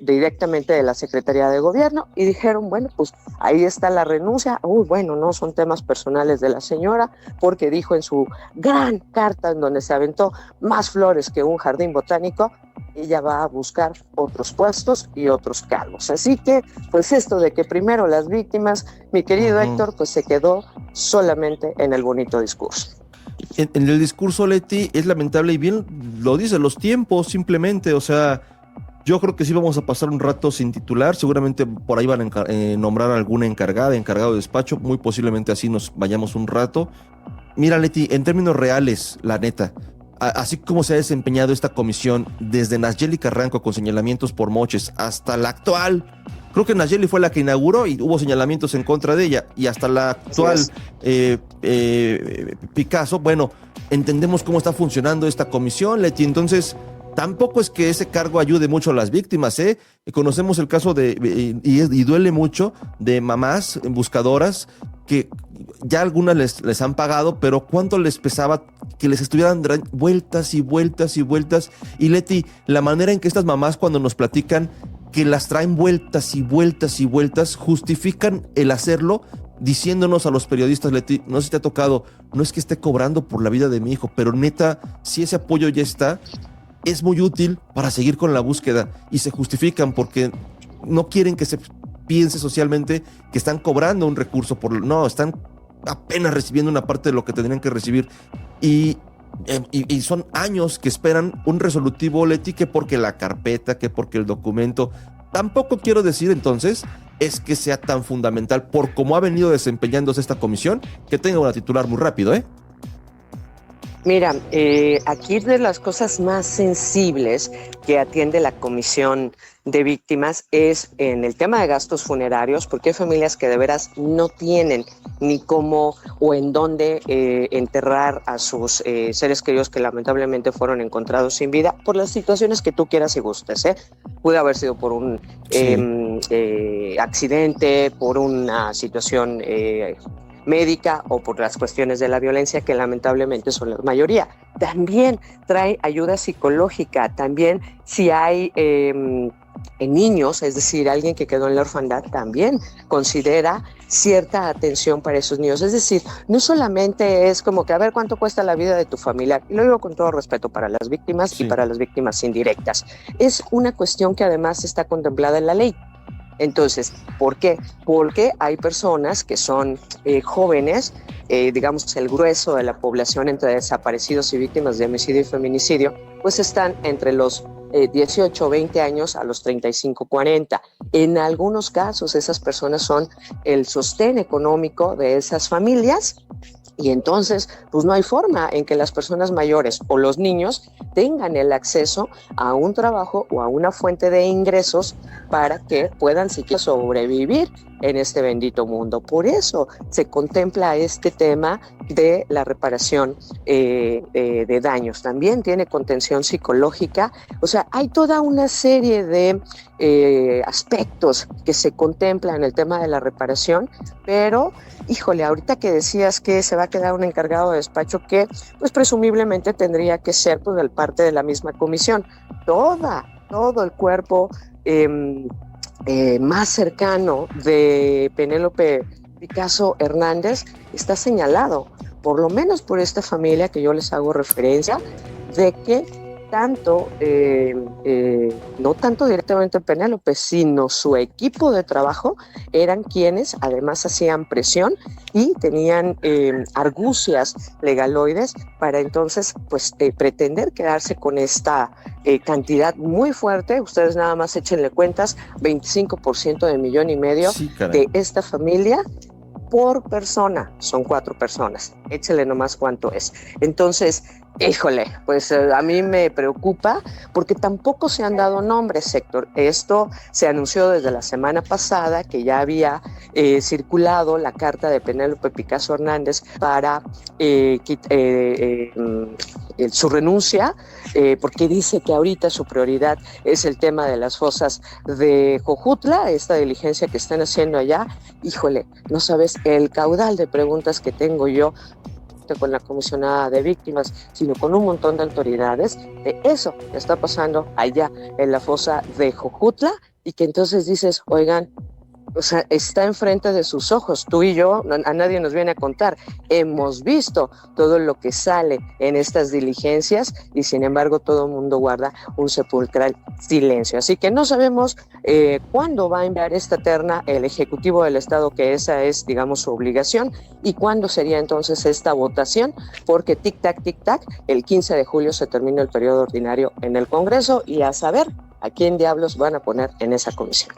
directamente de la Secretaría de Gobierno, y dijeron, bueno, pues ahí está la renuncia. Bueno, no son temas personales de la señora, porque dijo en su gran carta en donde se aventó más flores que un jardín botánico, ella va a buscar otros puestos y otros cargos. Así que, pues esto de que primero las víctimas, mi querido Héctor, pues se quedó solamente en el bonito discurso. En el discurso, Leti, es lamentable y bien lo dice, los tiempos simplemente, o sea, yo creo que sí vamos a pasar un rato sin titular, seguramente por ahí van a nombrar alguna encargado de despacho, muy posiblemente así nos vayamos un rato. Mira, Leti, en términos reales, la neta, así como se ha desempeñado esta comisión desde Nayeli Carranco con señalamientos por moches hasta la actual, creo que Nayeli fue la que inauguró y hubo señalamientos en contra de ella, y hasta la actual Picasso, bueno, entendemos cómo está funcionando esta comisión, Leti, entonces tampoco es que ese cargo ayude mucho a las víctimas, ¿eh? Conocemos el caso y duele mucho, de mamás buscadoras que ya algunas les han pagado, pero ¿cuánto les pesaba que les estuvieran vueltas y vueltas y vueltas? Y Leti, la manera en que estas mamás, cuando nos platican que las traen vueltas y vueltas y vueltas, justifican el hacerlo diciéndonos a los periodistas, Leti, no sé si te ha tocado, no es que esté cobrando por la vida de mi hijo, pero neta, si ese apoyo ya está, es muy útil para seguir con la búsqueda, y se justifican porque no quieren que se piense socialmente que están cobrando un recurso, no, están apenas recibiendo una parte de lo que tendrían que recibir, y son años que esperan un resolutivo, Leti, que porque la carpeta, que porque el documento. Tampoco quiero decir entonces es que sea tan fundamental por cómo ha venido desempeñándose esta comisión que tenga una titular muy rápido, ¿eh? Mira, aquí de las cosas más sensibles que atiende la Comisión de Víctimas es en el tema de gastos funerarios, porque hay familias que de veras no tienen ni cómo o en dónde enterrar a sus seres queridos que lamentablemente fueron encontrados sin vida por las situaciones que tú quieras y gustes, ¿eh? Puede haber sido por un accidente, por una situación médica o por las cuestiones de la violencia, que lamentablemente son la mayoría. También trae ayuda psicológica, también si hay niños, es decir, alguien que quedó en la orfandad, también considera cierta atención para esos niños. Es decir, no solamente es como que a ver cuánto cuesta la vida de tu familiar, y lo digo con todo respeto para las víctimas y para las víctimas indirectas, es una cuestión que además está contemplada en la ley. Entonces, ¿por qué? Porque hay personas que son jóvenes, digamos el grueso de la población entre desaparecidos y víctimas de homicidio y feminicidio, pues están entre los 18 o 20 años a los 35, 40. En algunos casos esas personas son el sostén económico de esas familias, y entonces pues no hay forma en que las personas mayores o los niños tengan el acceso a un trabajo o a una fuente de ingresos para que puedan siquiera sobrevivir en este bendito mundo. Por eso se contempla este tema de la reparación de daños. También tiene contención psicológica. O sea, hay toda una serie de aspectos que se contemplan en el tema de la reparación, pero híjole, ahorita que decías que se va a quedar un encargado de despacho que pues presumiblemente tendría que ser pues el parte de la misma comisión. Todo el cuerpo más cercano de Penélope Picasso Hernández está señalado, por lo menos por esta familia que yo les hago referencia, de que no tanto directamente Penélope, sino su equipo de trabajo eran quienes además hacían presión y tenían argucias legaloides para entonces pues pretender quedarse con esta cantidad muy fuerte. Ustedes nada más échenle cuentas, 25% de $1.5 million de esta familia por persona, son 4 personas, échale nomás cuánto es. Entonces, Híjole, pues a mí me preocupa porque tampoco se han dado nombres, Héctor. Esto se anunció desde la semana pasada, que ya había circulado la carta de Penélope Picasso Hernández para su renuncia, porque dice que ahorita su prioridad es el tema de las fosas de Jojutla, esta diligencia que están haciendo allá. Híjole, no sabes el caudal de preguntas que tengo yo con la comisionada de víctimas, sino con un montón de autoridades de eso que está pasando allá en la fosa de Jojutla, y que entonces dices, oigan, o sea, está enfrente de sus ojos. Tú y yo, a nadie nos viene a contar. Hemos visto todo lo que sale en estas diligencias y sin embargo todo el mundo guarda un sepulcral silencio. Así que no sabemos cuándo va a enviar esta terna el Ejecutivo del Estado, que esa es, digamos, su obligación, y cuándo sería entonces esta votación, porque tic-tac, el 15 de julio se termina el periodo ordinario en el Congreso y a saber a quién diablos van a poner en esa comisión.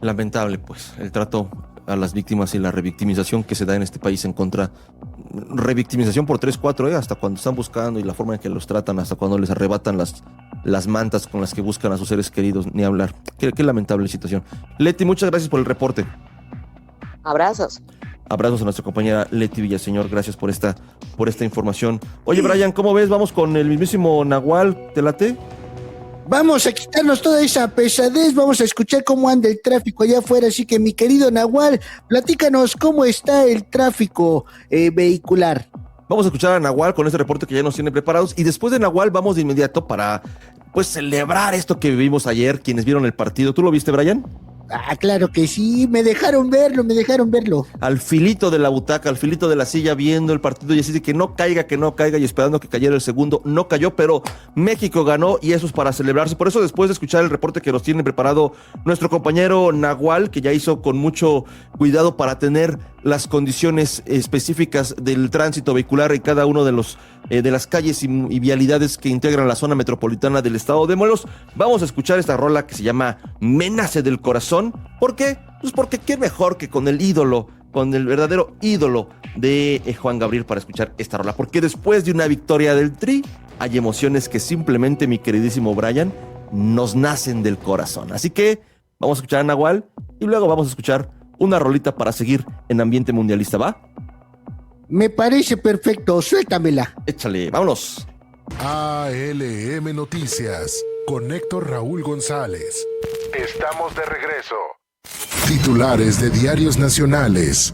Lamentable, pues, el trato a las víctimas y la revictimización que se da en este país en contra. Revictimización por 3-4, hasta cuando están buscando, y la forma en que los tratan, hasta cuando les arrebatan las mantas con las que buscan a sus seres queridos, ni hablar. Qué lamentable situación. Leti, muchas gracias por el reporte. Abrazos. Abrazos a nuestra compañera Leti Villaseñor, gracias por esta información. Oye, Brian, ¿cómo ves? Vamos con el mismísimo Nahual, ¿te late? Vamos a quitarnos toda esa pesadez, vamos a escuchar cómo anda el tráfico allá afuera, así que mi querido Nahual, platícanos cómo está el tráfico vehicular. Vamos a escuchar a Nahual con este reporte que ya nos tiene preparados, y después de Nahual vamos de inmediato para, pues, celebrar esto que vivimos ayer, quienes vieron el partido. ¿Tú lo viste, Brian? Ah, claro que sí, me dejaron verlo. Al filito de la butaca, al filito de la silla, viendo el partido y así de que no caiga, y esperando que cayera el segundo. No cayó, pero México ganó y eso es para celebrarse. Por eso, después de escuchar el reporte que nos tiene preparado nuestro compañero Nahual, que ya hizo con mucho cuidado para tener las condiciones específicas del tránsito vehicular en cada uno de las calles y vialidades que integran la zona metropolitana del estado de Morelos, vamos a escuchar esta rola que se llama Me nace del corazón. ¿Por qué? Pues porque qué mejor que con el ídolo, con el verdadero ídolo de Juan Gabriel para escuchar esta rola. Porque después de una victoria del Tri, hay emociones que simplemente, mi queridísimo Brian, nos nacen del corazón. Así que vamos a escuchar a Nahual y luego vamos a escuchar una rolita para seguir en ambiente mundialista, ¿va? Me parece perfecto, suéltamela. Échale, vámonos. ALM Noticias, con Héctor Raúl González. Estamos de regreso. Titulares de diarios nacionales.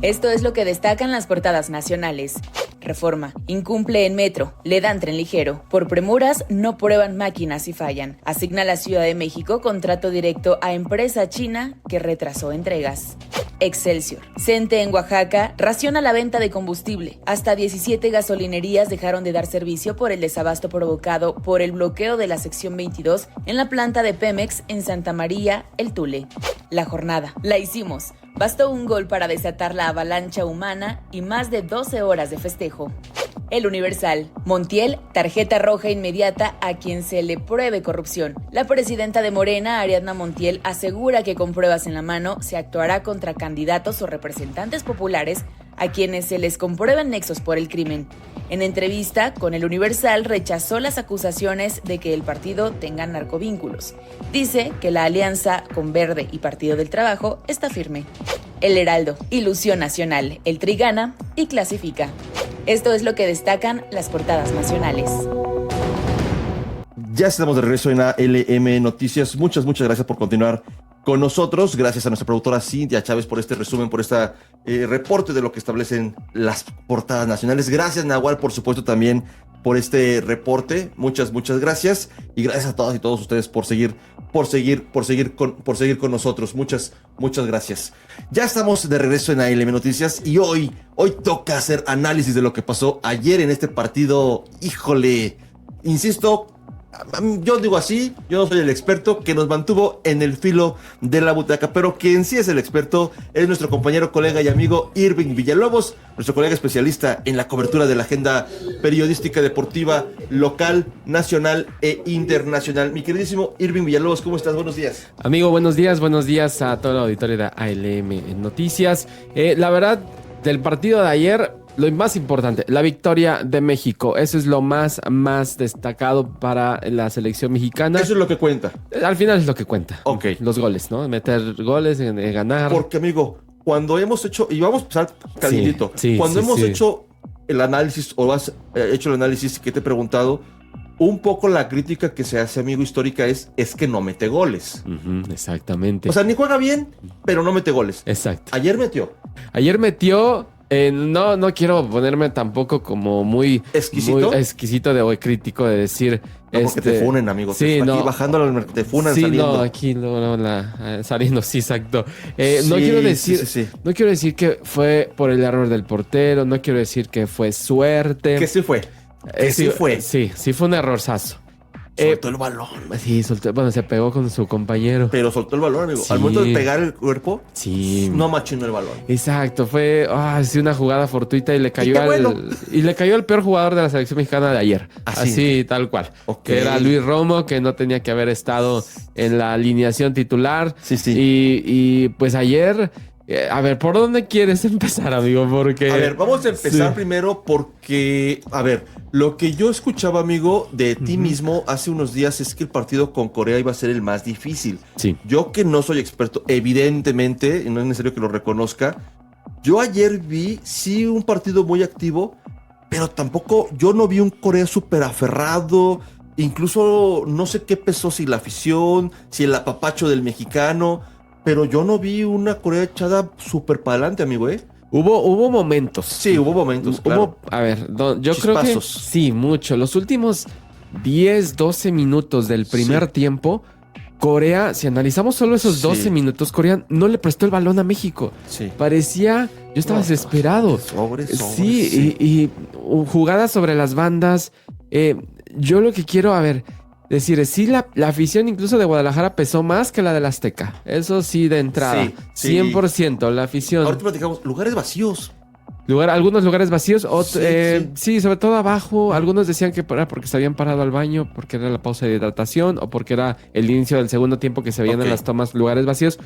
Esto es lo que destacan las portadas nacionales. Reforma. Incumple en metro. Le dan tren ligero. Por premuras, no prueban máquinas y fallan. Asigna la Ciudad de México contrato directo a empresa china que retrasó entregas. Excelsior. CENTE en Oaxaca raciona la venta de combustible. Hasta 17 gasolinerías dejaron de dar servicio por el desabasto provocado por el bloqueo de la sección 22 en la planta de Pemex en Santa María, El Tule. La jornada. La hicimos. Bastó un gol para desatar la avalancha humana y más de 12 horas de festejo. El Universal. Montiel, tarjeta roja inmediata a quien se le pruebe corrupción. La presidenta de Morena, Ariadna Montiel, asegura que con pruebas en la mano se actuará contra candidatos o representantes populares a quienes se les comprueben nexos por el crimen. En entrevista con El Universal rechazó las acusaciones de que el partido tenga narcovínculos. Dice que la alianza con Verde y Partido del Trabajo está firme. El Heraldo, ilusión nacional. El Tri gana y clasifica. Esto es lo que destacan las portadas nacionales. Ya estamos de regreso en ALM Noticias. Muchas gracias por continuar con nosotros. Gracias a nuestra productora Cintia Chávez por este resumen, por este reporte de lo que establecen las portadas nacionales. Gracias, Nahual, por supuesto, también por este reporte. Muchas gracias. Y gracias a todas y todos ustedes por seguir con nosotros. Muchas gracias. Ya estamos de regreso en ALM Noticias y hoy toca hacer análisis de lo que pasó ayer en este partido. Híjole, insisto, yo digo así, yo no soy el experto, que nos mantuvo en el filo de la butaca, pero quien sí es el experto es nuestro compañero, colega y amigo Irving Villalobos, nuestro colega especialista en la cobertura de la agenda periodística deportiva local, nacional e internacional. Mi queridísimo Irving Villalobos, ¿cómo estás? Buenos días. Amigo, buenos días a todo el auditorio de ALM Noticias. La verdad, del partido de ayer, lo más importante, la victoria de México. Eso es lo más destacado para la selección mexicana. Eso es lo que cuenta. Al final es lo que cuenta. Ok. Los goles, ¿no? Meter goles, ganar. Porque, amigo, cuando hemos hecho, y vamos a empezar calientito, cuando hemos hecho el análisis, o has hecho el análisis que te he preguntado, un poco la crítica que se hace, amigo, histórica es que no mete goles. Exactamente. O sea, ni juega bien, pero no mete goles. Exacto. Ayer metió. No quiero ponerme tampoco como muy exquisito de crítico de decir. No, porque te funen, amigo. Sí, aquí bajando te funan saliendo. No, aquí saliendo, sí, exacto. No quiero decir que fue por el error del portero, no quiero decir que fue suerte. Que sí fue. Sí fue un errorzazo. Soltó el balón. Sí, se pegó con su compañero. Pero soltó el balón, amigo. Al momento de pegar el cuerpo, no machinó el balón. Exacto, fue una jugada fortuita y le cayó al peor jugador de la selección mexicana de ayer. Así tal cual. Que era Luis Romo, que no tenía que haber estado en la alineación titular. Y pues ayer... A ver, ¿por dónde quieres empezar, amigo? Porque... A ver, vamos a empezar primero porque... A ver, lo que yo escuchaba, amigo, de ti mismo hace unos días es que el partido con Corea iba a ser el más difícil. Sí. Yo que no soy experto, evidentemente, y no es necesario que lo reconozca, yo ayer vi, un partido muy activo, pero tampoco, yo no vi un Corea súper aferrado, incluso no sé qué pesó, si la afición, si el apapacho del mexicano... Pero yo no vi una Corea echada súper para adelante, amigo, ¿eh? Hubo momentos. Sí, hubo momentos, claro. A ver, yo creo que sí, mucho. Los últimos 10, 12 minutos del primer tiempo, Corea, si analizamos solo esos 12 minutos, Corea no le prestó el balón a México. Sí. Parecía, yo estaba desesperado. Y jugadas sobre las bandas. Yo lo que quiero, decir, sí, la afición incluso de Guadalajara pesó más que la del Azteca. Eso sí, de entrada. Sí. 100%, la afición. Ahorita platicamos, lugares vacíos. Algunos lugares vacíos. Sobre todo abajo. Algunos decían que era porque se habían parado al baño, porque era la pausa de hidratación, o porque era el inicio del segundo tiempo que se veían en las tomas lugares vacíos.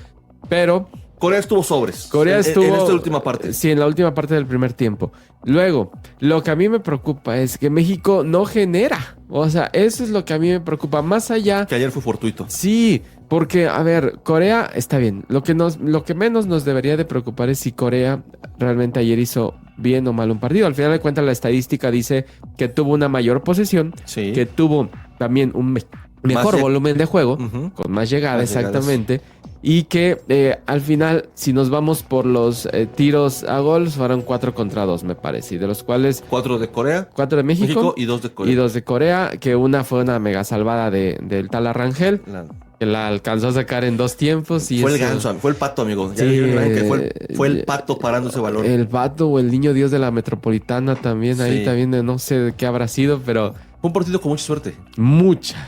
Pero... Corea estuvo sobres. En esta última parte. Sí, en la última parte del primer tiempo. Luego, lo que a mí me preocupa es que México no genera. O sea, eso es lo que a mí me preocupa. Más allá... Que ayer fue fortuito. Sí, porque, a ver, Corea está bien. Lo que menos nos debería de preocupar es si Corea realmente ayer hizo bien o mal un partido. Al final de cuentas, la estadística dice que tuvo una mayor posesión, que tuvo también un mejor volumen de juego, con más llegada, exactamente. Y que al final, si nos vamos por los tiros a gol, fueron 4 contra 2, me parece. Y de los cuales... 4 de Corea. 4 de México y 2 de Corea. Y 2 de Corea, que una fue una mega salvada del tal Arrangel. Que la alcanzó a sacar en 2 tiempos. Fue el ganso, fue el pato, amigo. Fue el pato parando ese balón. El pato o el niño Dios de la Metropolitana también. Ahí también no sé de qué habrá sido, pero... Fue un partido con mucha suerte. Mucha.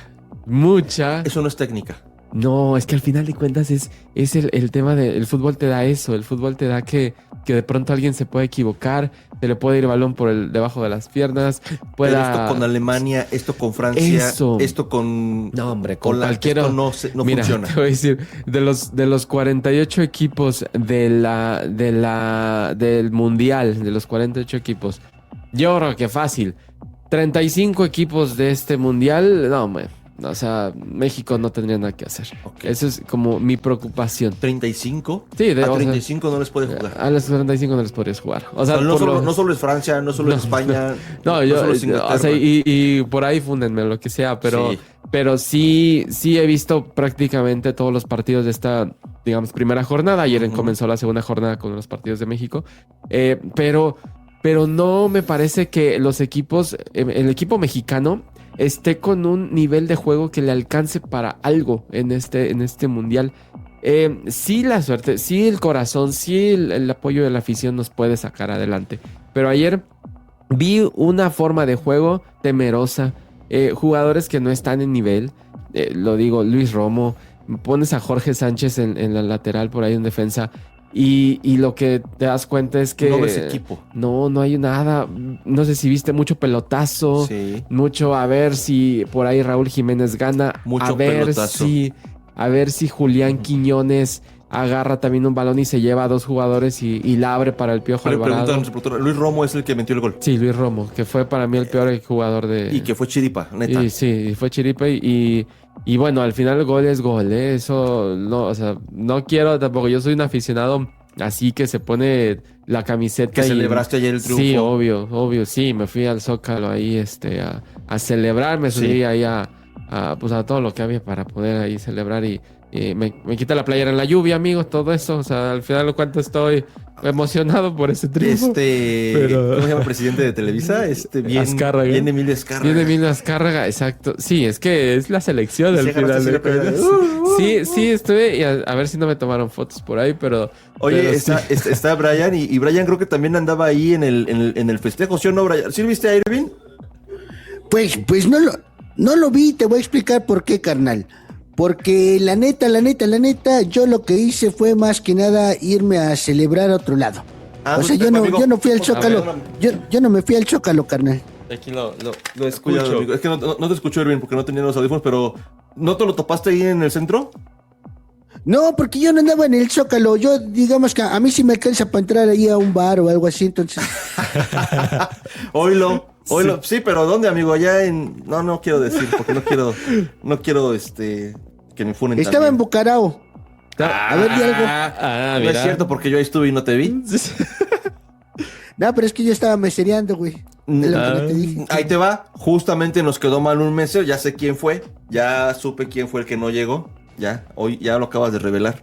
Eso no es técnica. No, es que al final de cuentas es el tema del fútbol te da eso. El fútbol te da que de pronto alguien se puede equivocar, se le puede ir el balón por debajo de las piernas. Pero esto con Alemania, esto con Francia, esto con... No, hombre, con cualquiera. No Mira, funciona. Te voy a decir, de los 48 equipos del Mundial, de los 48 equipos, yo creo que fácil. 35 equipos de este Mundial, no, hombre. O sea, México no tendría nada que hacer. Esa es como mi preocupación. ¿35? Sí, a 35 no les puede jugar. A los 35 no les podrías jugar. O sea, no solo es Francia, no solo es España. No, solo es Inglaterra. O sea, y por ahí fúndenme lo que sea, pero sí he visto prácticamente todos los partidos de esta, digamos, primera jornada. Ayer comenzó la segunda jornada con los partidos de México. Pero no me parece que los equipos, el equipo mexicano esté con un nivel de juego que le alcance para algo en este mundial. Sí la suerte, sí el corazón, sí el apoyo de la afición nos puede sacar adelante. Pero ayer vi una forma de juego temerosa. Jugadores que no están en nivel. Lo digo, Luis Romo. Pones a Jorge Sánchez en la lateral por ahí en defensa. Y lo que te das cuenta es que... No ves equipo. No hay nada. No sé si viste mucho pelotazo. Sí. Mucho a ver si por ahí Raúl Jiménez gana. Mucho a ver pelotazo. A ver si Julián Quiñones agarra también un balón y se lleva a 2 jugadores y la abre para el Piojo Alvarado. Luis Romo es el que metió el gol. Sí, Luis Romo, que fue para mí el peor jugador de... Y que fue chiripa, neta. Y sí, fue chiripa y bueno, al final el gol es gol, ¿eh? Eso no, o sea, no quiero tampoco, yo soy un aficionado así que se pone la camiseta. Que celebraste ayer el triunfo. Sí, obvio, sí, me fui al Zócalo ahí a celebrar, me subí ahí a todo lo que había para poder ahí celebrar y me quité la playera en la lluvia, amigos, todo eso, o sea, al final de cuentas estoy emocionado por ese triunfo. ¿Cómo se llama el presidente de Televisa? Azcárraga. Bien Emilio Azcárraga. Bien Emilio Azcárraga, exacto. Sí, es que es la selección al final de cuentas. Sí, estuve y a ver si no me tomaron fotos por ahí, pero... Oye, pero está Brian y Brian creo que también andaba ahí en el festejo, ¿sí o no, Brian? ¿Sí viste a Irving? Pues no lo vi, te voy a explicar por qué, carnal. Porque la neta, yo lo que hice fue más que nada irme a celebrar a otro lado. O sea, yo no fui al Zócalo. Yo no me fui al Zócalo, carnal. Aquí lo escucho. Amigo. Es que no te escucho, Irving, porque no tenía los audífonos, pero ¿no te lo topaste ahí en el centro? No, porque yo no andaba en el Zócalo. Yo, digamos que a mí sí me alcanza para entrar ahí a un bar o algo así, entonces. Oílo. Sí, pero ¿dónde, amigo? Allá en... No quiero decir, porque no quiero que me funen. Estaba en Bucarao. A ver, di algo. No es cierto, porque yo ahí estuve y no te vi. No, pero es que yo estaba mesereando, güey. Te dije. Ahí te va. Justamente nos quedó mal un mesero. Ya sé quién fue. Ya supe quién fue el que no llegó. Ya, hoy ya lo acabas de revelar.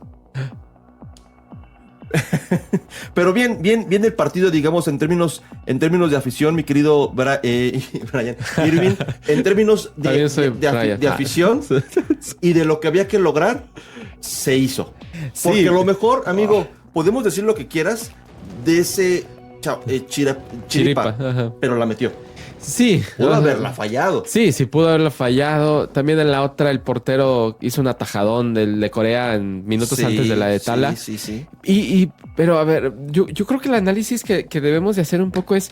Pero bien el partido, digamos, en términos de afición, mi querido Brian Irving, en términos de afición y de lo que había que lograr, se hizo. Porque a lo mejor, amigo, podemos decir lo que quieras de ese chiripa, pero la metió. Sí. Pudo haberla fallado. Sí, pudo haberla fallado. También en la otra el portero hizo un atajadón de Corea en minutos antes de la de Tala. Sí. Pero a ver, yo creo que el análisis que debemos de hacer un poco es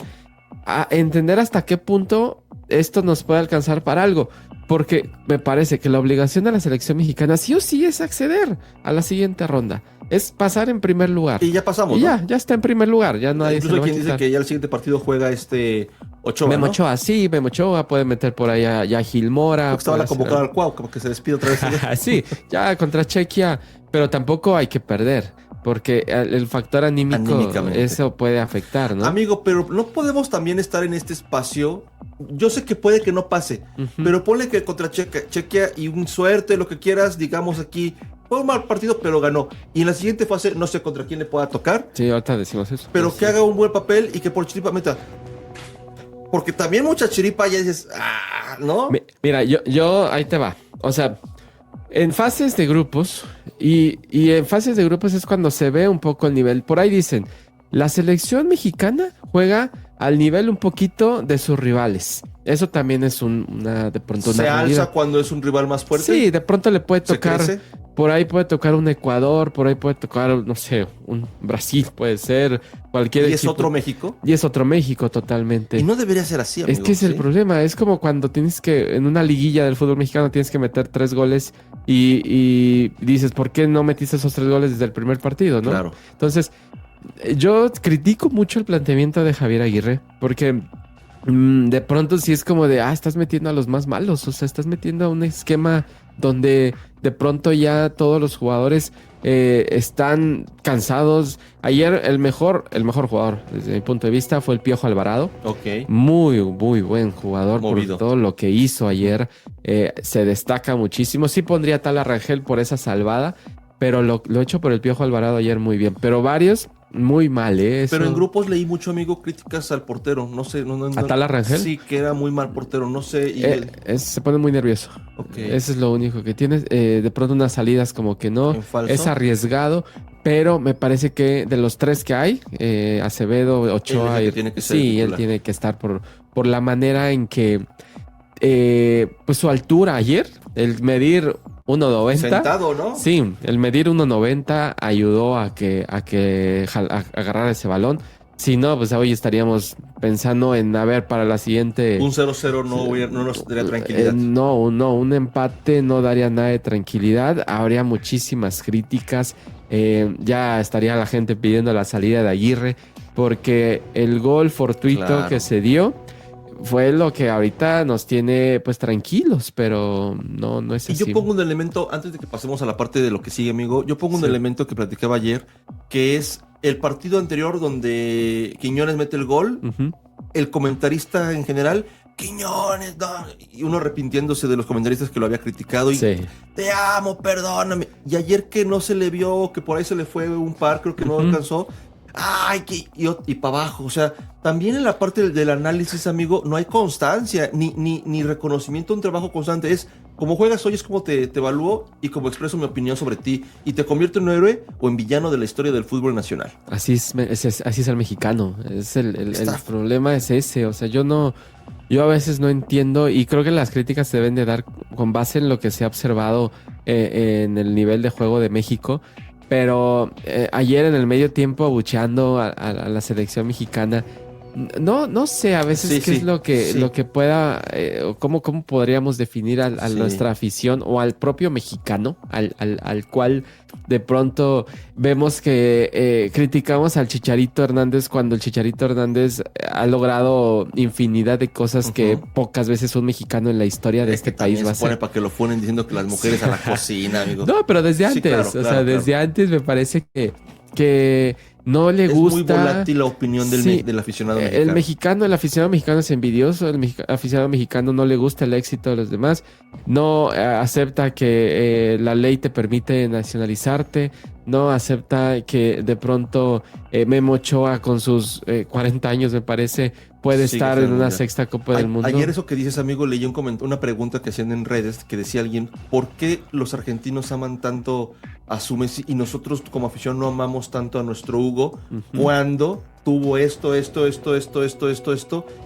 entender hasta qué punto esto nos puede alcanzar para algo. Porque me parece que la obligación de la selección mexicana sí o sí es acceder a la siguiente ronda. Es pasar en primer lugar. Y ya pasamos, y ¿no? ya está en primer lugar. Ya nadie incluso quien dice que ya el siguiente partido juega Ochoa, Memo ¿no? Ochoa, sí, Memo Ochoa, puede meter por ahí a Gil Mora. Porque estaba la convocada al Cuau, como que se despide otra vez. Sí, ya contra Chequia, pero tampoco hay que perder, porque el factor anímico, eso puede afectar, ¿no? Amigo, pero no podemos también estar en este espacio. Yo sé que puede que no pase, pero ponle que contra Chequia y un suerte, lo que quieras, digamos aquí, fue un mal partido, pero ganó. Y en la siguiente fase, no sé contra quién le pueda tocar. Sí, ahorita decimos eso. Pero que haga un buen papel y que por chiripa meta. Porque también mucha chiripa ya dices, ¿no? Mira, yo ahí te va. O sea, en fases de grupos, y en fases de grupos es cuando se ve un poco el nivel. Por ahí dicen, la selección mexicana juega al nivel un poquito de sus rivales. Eso también es de pronto una realidad. ¿Se alza cuando es un rival más fuerte? Sí, de pronto le puede tocar. Por ahí puede tocar un Ecuador, por ahí puede tocar, no sé, un Brasil, puede ser, cualquier equipo. ¿Y es otro México? Y es otro México totalmente. Y no debería ser así, amigo. Es que es el problema, es como cuando tienes que, en una liguilla del fútbol mexicano tienes que meter 3 goles y dices, ¿por qué no metiste esos 3 goles desde el primer partido, no? Claro. Entonces, yo critico mucho el planteamiento de Javier Aguirre, porque de pronto sí es como de, estás metiendo a los más malos, o sea, estás metiendo a un esquema donde de pronto ya todos los jugadores están cansados. Ayer el mejor jugador, desde mi punto de vista, fue el Piojo Alvarado. Ok. Muy buen jugador. Movido. Por todo lo que hizo ayer. Se destaca muchísimo. Sí pondría tal a Rangel por esa salvada, pero lo hecho por el Piojo Alvarado ayer muy bien. Pero varios muy mal, Pero en grupos leí mucho, amigo, críticas al portero. No sé. ¿A Tala Rangel? Sí, que era muy mal portero. No sé. Se pone muy nervioso. Okay. Eso es lo único que tiene. De pronto unas salidas como que no. Es arriesgado. Pero me parece que de los 3 que hay, Acevedo, Ochoa y... Sí, él tiene que estar por la manera en que... pues su altura ayer, el medir 1.90. Sentado, ¿no? Sí, el medir 1.90 ayudó a que agarrara ese balón. Si no, pues hoy estaríamos pensando en, para la siguiente... Un 0-0 no nos daría tranquilidad. No, un empate no daría nada de tranquilidad. Habría muchísimas críticas. ya estaría la gente pidiendo la salida de Aguirre, porque el gol fortuito que se dio fue lo que ahorita nos tiene pues tranquilos, pero no es así. Y yo pongo un elemento, antes de que pasemos a la parte de lo que sigue, amigo, yo pongo un elemento que platicaba ayer, que es el partido anterior donde Quiñones mete el gol, el comentarista en general, Quiñones, no, y uno arrepintiéndose de los comentaristas que lo había criticado y te amo, perdóname. Y ayer que no se le vio, que por ahí se le fue un par, creo que no alcanzó. Ay, y para abajo, o sea, también en la parte del análisis, amigo, no hay constancia, ni reconocimiento de un trabajo constante. Es como juegas hoy, es como te evalúo y como expreso mi opinión sobre ti y te convierto en un héroe o en villano de la historia del fútbol nacional. Así es el mexicano, el problema es ese, o sea, yo a veces no entiendo y creo que las críticas se deben de dar con base en lo que se ha observado en el nivel de juego de México. Pero ayer en el medio tiempo abucheando a la selección mexicana, no sé a veces qué es lo que pueda, cómo podríamos definir a nuestra afición o al propio mexicano, al cual de pronto vemos que criticamos al Chicharito Hernández cuando el Chicharito Hernández ha logrado infinidad de cosas que pocas veces un mexicano en la historia de este país va a hacer. Se pone para que lo funen diciendo que las mujeres a la cocina, amigo. No, pero desde antes, desde antes me parece que no le gusta. Es muy volátil la opinión del aficionado mexicano. El aficionado mexicano es envidioso, el aficionado mexicano no le gusta el éxito de los demás, no acepta que la ley te permite nacionalizarte, no acepta que de pronto Memo Ochoa con sus 40 años, me parece, puede estar en una sexta Copa del Mundo. Ayer eso que dices, amigo, leí una pregunta que hacían en redes que decía alguien, ¿por qué los argentinos aman tanto a su Messi y nosotros como afición no amamos tanto a nuestro Hugo cuando tuvo esto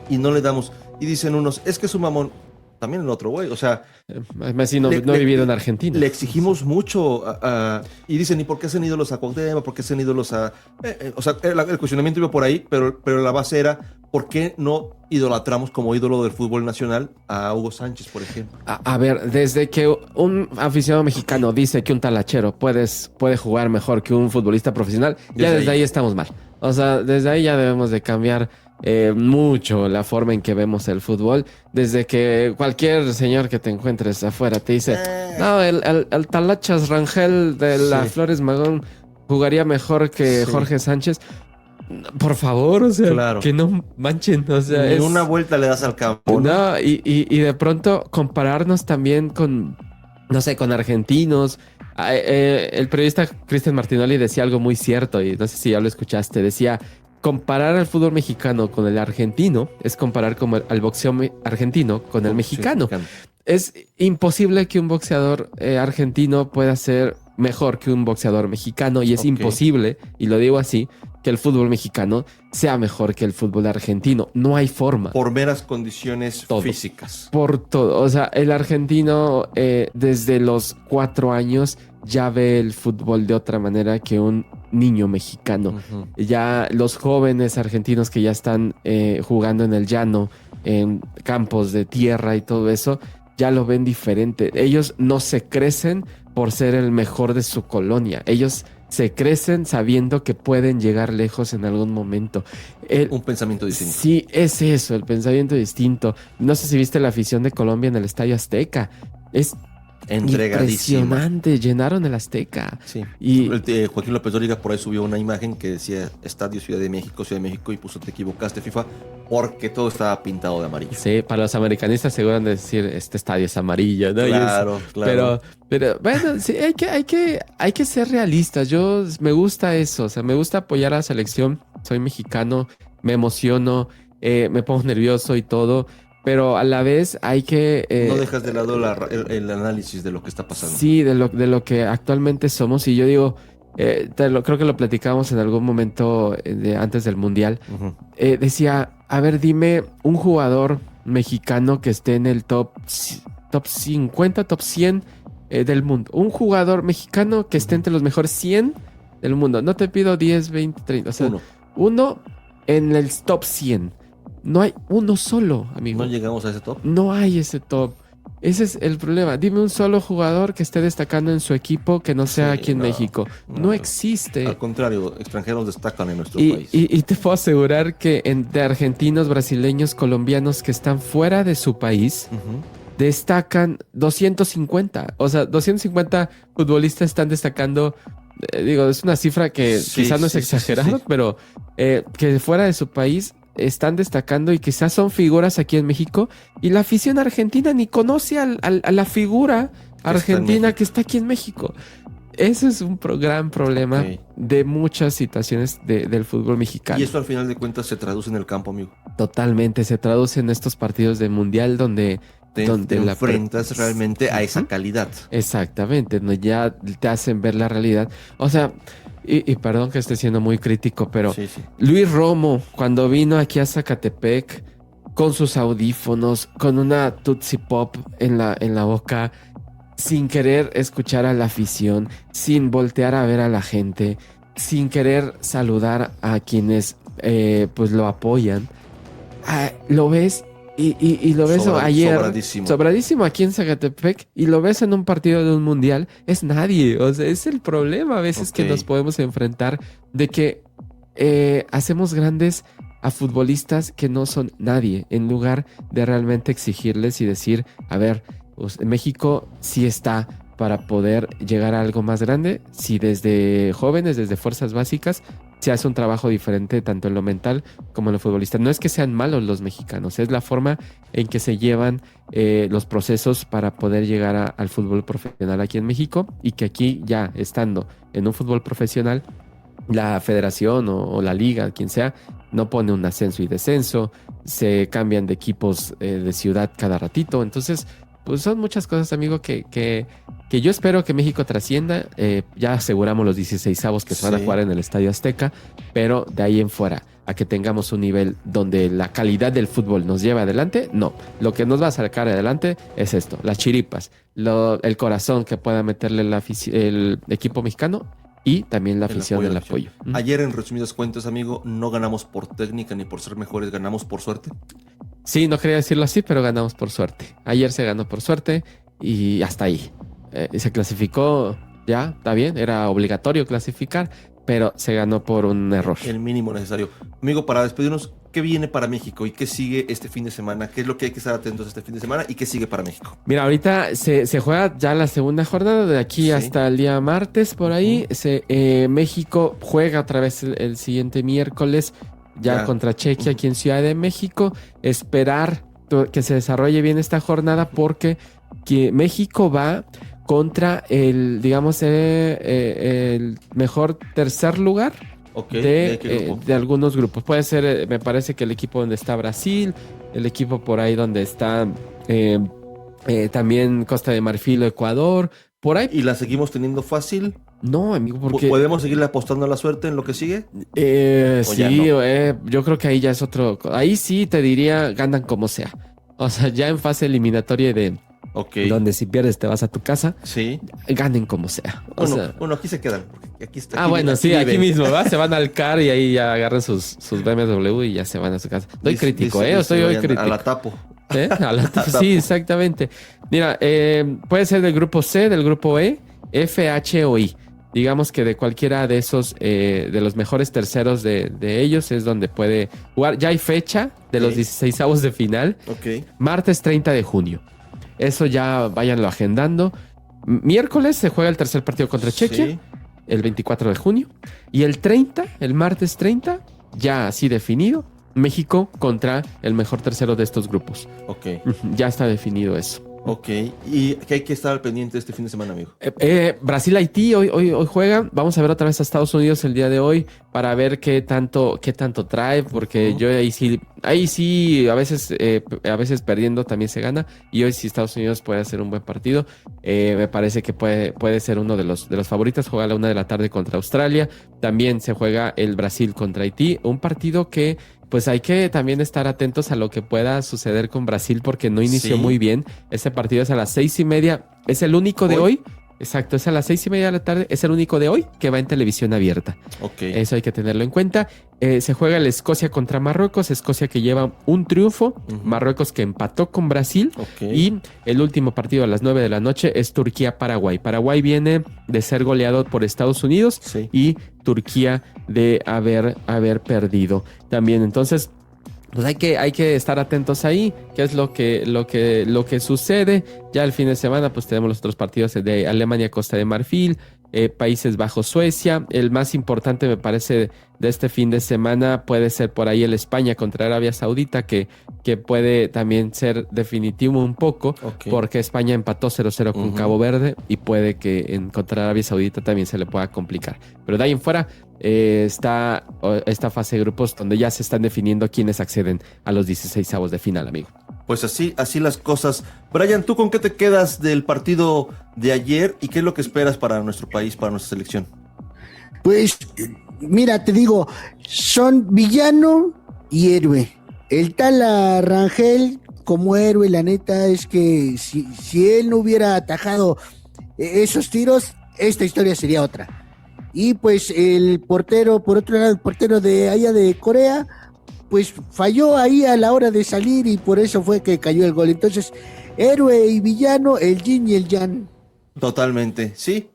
y no le damos? Y dicen unos, es que es un mamón. También el otro güey, o sea... Messi no ha vivido en Argentina. Le exigimos mucho y dicen, ¿y por qué se han ido los a Cuauhtémoc? ¿Por qué se han ido los a...? O sea, el cuestionamiento iba por ahí, pero la base era, ¿por qué no idolatramos como ídolo del fútbol nacional a Hugo Sánchez, por ejemplo? A ver, desde que un aficionado mexicano dice que un talachero puede jugar mejor que un futbolista profesional, desde ahí estamos mal. O sea, desde ahí ya debemos de cambiar mucho la forma en que vemos el fútbol. Desde que cualquier señor que te encuentres afuera te dice, no, el Talachas Rangel de la Flores Magón jugaría mejor que Jorge Sánchez. Por favor, o sea, que no manchen, o sea, ni una vuelta le das al campo. No, y de pronto compararnos también con, no sé, con argentinos. El periodista Cristian Martinoli decía algo muy cierto y no sé si ya lo escuchaste. Decía, comparar al fútbol mexicano con el argentino es comparar como al boxeo argentino con el mexicano. Es imposible que un boxeador argentino pueda ser mejor que un boxeador mexicano y es imposible, y lo digo así, que el fútbol mexicano sea mejor que el fútbol argentino. No hay forma. Por meras condiciones físicas. Por todo. O sea, el argentino desde los 4 años ya ve el fútbol de otra manera que un niño mexicano. Ya los jóvenes argentinos que ya están jugando en el llano, en campos de tierra y todo eso, ya lo ven diferente. Ellos no se crecen por ser el mejor de su colonia. Ellos se crecen sabiendo que pueden llegar lejos en algún momento. Un pensamiento distinto. Sí, es eso, el pensamiento distinto. No sé si viste la afición de Colombia en el Estadio Azteca. Es impresionante, llenaron el Azteca. Sí. Y Joaquín López Dóriga por ahí subió una imagen que decía Estadio Ciudad de México, y puso te equivocaste, FIFA, porque todo estaba pintado de amarillo. Sí, para los americanistas seguro han de decir este estadio es amarillo, ¿no? Claro. Pero bueno, sí, hay que ser realistas. Yo me gusta eso, o sea, me gusta apoyar a la selección. Soy mexicano, me emociono, me pongo nervioso y todo. Pero a la vez hay que... no dejas de lado el análisis de lo que está pasando. Sí, de lo que actualmente somos. Y yo digo, creo que lo platicamos en algún momento antes del Mundial. Decía, a ver, dime un jugador mexicano que esté en el top 50, top 100 del mundo. Un jugador mexicano que esté entre los mejores 100 del mundo. No te pido 10, 20, 30. O sea, uno en el top 100. No hay uno solo, amigo. ¿No llegamos a ese top? No hay ese top. Ese es el problema. Dime un solo jugador que esté destacando en su equipo que no sea aquí en México. No existe. Al contrario, extranjeros destacan en nuestro país. Y te puedo asegurar que de argentinos, brasileños, colombianos que están fuera de su país, destacan 250. O sea, 250 futbolistas están destacando. Digo, es una cifra que quizás no es exagerada, pero que fuera de su país están destacando y quizás son figuras aquí en México, y la afición argentina ni conoce a la figura argentina que está aquí en México. Ese es un gran problema de muchas situaciones del fútbol mexicano. Y eso al final de cuentas se traduce en el campo, amigo. Totalmente, se traduce en estos partidos de mundial donde te enfrentas realmente a esa calidad. Exactamente, donde ya te hacen ver la realidad. O sea, y perdón que esté siendo muy crítico, pero Luis Romo, cuando vino aquí a Zacatepec con sus audífonos, con una Tootsie Pop en la boca, sin querer escuchar a la afición, sin voltear a ver a la gente, sin querer saludar a quienes pues lo apoyan, lo ves. Y lo ves ayer sobradísimo aquí en Zacatepec, y lo ves en un partido de un mundial, es nadie. O sea, es el problema a veces que nos podemos enfrentar, de que hacemos grandes a futbolistas que no son nadie, en lugar de realmente exigirles y decir, a ver, pues, México sí está para poder llegar a algo más grande, si desde jóvenes, desde fuerzas básicas, se hace un trabajo diferente tanto en lo mental como en lo futbolista. No es que sean malos los mexicanos, es la forma en que se llevan los procesos para poder llegar al fútbol profesional aquí en México, y que aquí, ya estando en un fútbol profesional, la federación o la liga, quien sea, no pone un ascenso y descenso, se cambian de equipos de ciudad cada ratito. Entonces, pues son muchas cosas, amigo, que yo espero que México trascienda. Ya aseguramos los 16avos que se van a jugar en el Estadio Azteca, pero de ahí en fuera, a que tengamos un nivel donde la calidad del fútbol nos lleve adelante, no. Lo que nos va a sacar adelante es esto, las chiripas, el corazón que pueda meterle el equipo mexicano, y también la afición del apoyo. Ayer, en resumidas cuentas, amigo, no ganamos por técnica ni por ser mejores, ganamos por suerte. Sí, no quería decirlo así, pero ganamos por suerte. Ayer se ganó por suerte y hasta ahí. Se clasificó, ya, está bien, era obligatorio clasificar, pero se ganó por un error. El mínimo necesario. Amigo, para despedirnos, ¿qué viene para México y qué sigue este fin de semana? ¿Qué es lo que hay que estar atentos este fin de semana y qué sigue para México? Mira, ahorita se juega ya la segunda jornada, de aquí hasta el día martes, por ahí. México juega otra vez el siguiente miércoles, ya contra Chequia, aquí en Ciudad de México. Esperar que se desarrolle bien esta jornada, porque México va contra el mejor tercer lugar de algunos grupos. Puede ser, me parece que el equipo donde está Brasil, el equipo por ahí donde está también Costa de Marfil o Ecuador, por ahí. ¿Y la seguimos teniendo fácil? No, amigo, porque... ¿Podemos seguirle apostando a la suerte en lo que sigue? Sí, no? Yo creo que ahí ya es otro... Ahí sí te diría, ganan como sea. O sea, ya en fase eliminatoria de... donde si pierdes te vas a tu casa. Ganen como sea. Bueno, aquí se quedan. Aquí está, aquí mismo, ¿va? Se van al CAR y ahí ya agarran sus BMW y ya se van a su casa. Estoy crítico, estoy hoy crítico. A la tapo. A la tapo. Sí, exactamente. Mira, puede ser del grupo C, del grupo E, F, H o I. Digamos que de cualquiera de esos, de los mejores terceros de ellos es donde puede jugar. Ya hay fecha de los 16avos de final. Martes 30 de junio. Eso ya váyanlo agendando. Miércoles se juega el tercer partido contra Chequia, el 24 de junio. Y el martes 30, ya así definido, México contra el mejor tercero de estos grupos. Ya está definido eso. ¿Y qué hay que estar al pendiente este fin de semana, amigo? Brasil-Haití hoy juegan. Vamos a ver otra vez a Estados Unidos el día de hoy para ver qué tanto trae, porque yo ahí sí a veces perdiendo también se gana, y hoy sí Estados Unidos puede hacer un buen partido. Me parece que puede ser uno de los favoritos. Juega a la 1:00 p.m. contra Australia. También se juega el Brasil contra Haití, un partido que pues hay que también estar atentos a lo que pueda suceder con Brasil, porque no inició muy bien. Este partido es a las 6:30. Es el único de hoy. Exacto, es a las 6:30 de la tarde. Es el único de hoy que va en televisión abierta. Ok. Eso hay que tenerlo en cuenta. Se juega el Escocia contra Marruecos. Escocia que lleva un triunfo. Marruecos que empató con Brasil. Y el último partido a las 9 de la noche es Turquía-Paraguay. Paraguay viene de ser goleado por Estados Unidos y Turquía de haber perdido también. Entonces, pues hay que estar atentos ahí, qué es lo que sucede. Ya el fin de semana pues tenemos los otros partidos de Alemania, Costa de Marfil, Países Bajos, Suecia. El más importante me parece de este fin de semana puede ser por ahí el España contra Arabia Saudita, que puede también ser definitivo un poco, porque España empató 0-0 con Cabo Verde y puede que contra Arabia Saudita también se le pueda complicar. Pero de ahí en fuera está esta fase de grupos donde ya se están definiendo quiénes acceden a los 16avos de final, amigo. Pues así las cosas. Brian, ¿tú con qué te quedas del partido de ayer y qué es lo que esperas para nuestro país, para nuestra selección? Pues, mira, te digo, son villano y héroe. El tal Rangel como héroe, la neta es que si él no hubiera atajado esos tiros, esta historia sería otra. Y pues el portero, por otro lado, el portero de allá de Corea, pues falló ahí a la hora de salir y por eso fue que cayó el gol. Entonces, héroe y villano, el yin y el yang. Totalmente, sí,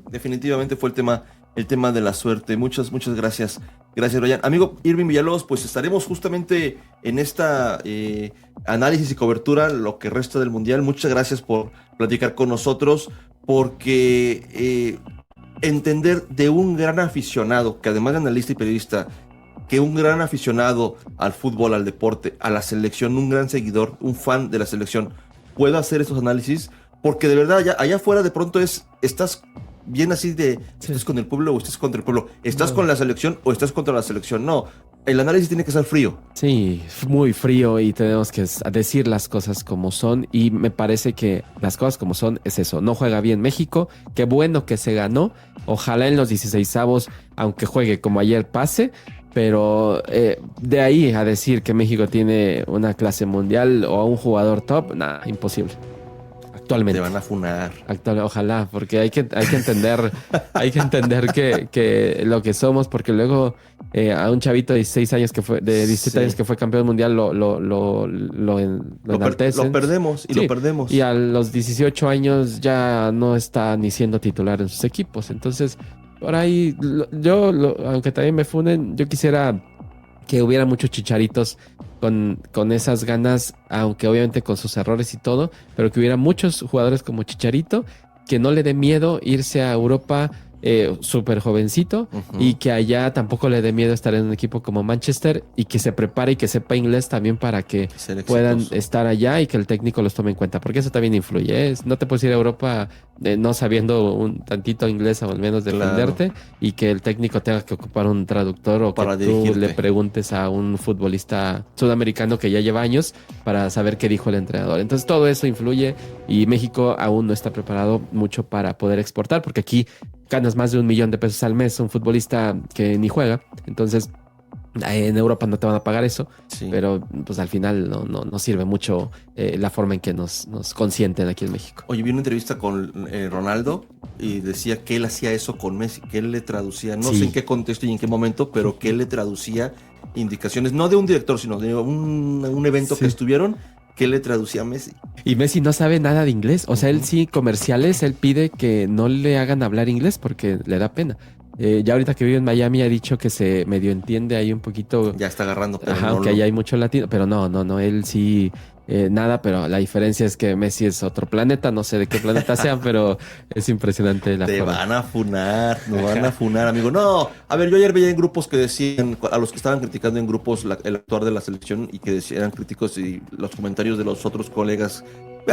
definitivamente fue el tema de la suerte. Muchas gracias. Gracias, Brian. Amigo Irving Villalobos, pues estaremos justamente en esta análisis y cobertura lo que resta del Mundial. Muchas gracias por platicar con nosotros, porque entender de un gran aficionado, que además de analista y periodista, que un gran aficionado al fútbol, al deporte, a la selección, un gran seguidor, un fan de la selección, pueda hacer estos análisis, porque de verdad allá afuera de pronto estás bien así de estás con el pueblo o estás contra el pueblo, estás con la selección o estás contra la selección. No, el análisis tiene que ser frío. Sí, muy frío, y tenemos que decir las cosas como son, y me parece que las cosas como son es eso. No juega bien México, qué bueno que se ganó, ojalá en los 16avos, aunque juegue como ayer, pase, pero de ahí a decir que México tiene una clase mundial o un jugador top, nada, imposible. Actualmente. Te van a funar. Ojalá, porque hay que entender, que lo que somos, porque luego a un chavito de 16 años de 17 años que fue campeón mundial lo enaltecen. Lo perdemos y lo perdemos. Y a los 18 años ya no está ni siendo titular en sus equipos. Entonces, por ahí, aunque también me funen, yo quisiera que hubiera muchos chicharitos con esas ganas, aunque obviamente con sus errores y todo, pero que hubiera muchos jugadores como Chicharito, que no le dé miedo irse a Europa súper jovencito, y que allá tampoco le dé miedo estar en un equipo como Manchester, y que se prepare y que sepa inglés también para que puedan estar allá y que el técnico los tome en cuenta, porque eso también influye. No te puedes ir a Europa no sabiendo un tantito inglés o al menos defenderte, y que el técnico tenga que ocupar un traductor, o para que tú le preguntes a un futbolista sudamericano que ya lleva años para saber qué dijo el entrenador. Entonces todo eso influye, y México aún no está preparado mucho para poder exportar, porque aquí ganas más de $1 millón al mes un futbolista que ni juega. Entonces en Europa no te van a pagar eso, pero pues al final no sirve mucho la forma en que nos consienten aquí en México. Oye, vi una entrevista con Ronaldo y decía que él hacía eso con Messi, que él le traducía, no sé en qué contexto y en qué momento, pero que él le traducía indicaciones, no de un director, sino de un evento que estuvieron, que le traducía a Messi. Y Messi no sabe nada de inglés. O sea, él sí, comerciales, él pide que no le hagan hablar inglés porque le da pena. Ya ahorita que vive en Miami ha dicho que se medio entiende ahí un poquito. Ya está agarrando. Aunque allá hay mucho latino. Pero no, él sí nada, pero la diferencia es que Messi es otro planeta. No sé de qué planeta sea, pero es impresionante la Te forma. van a funar, nos van a funar, amigo. No, a ver, yo ayer veía en grupos que decían, a los que estaban criticando en grupos el actuar de la selección, y que eran críticos, y los comentarios de los otros colegas,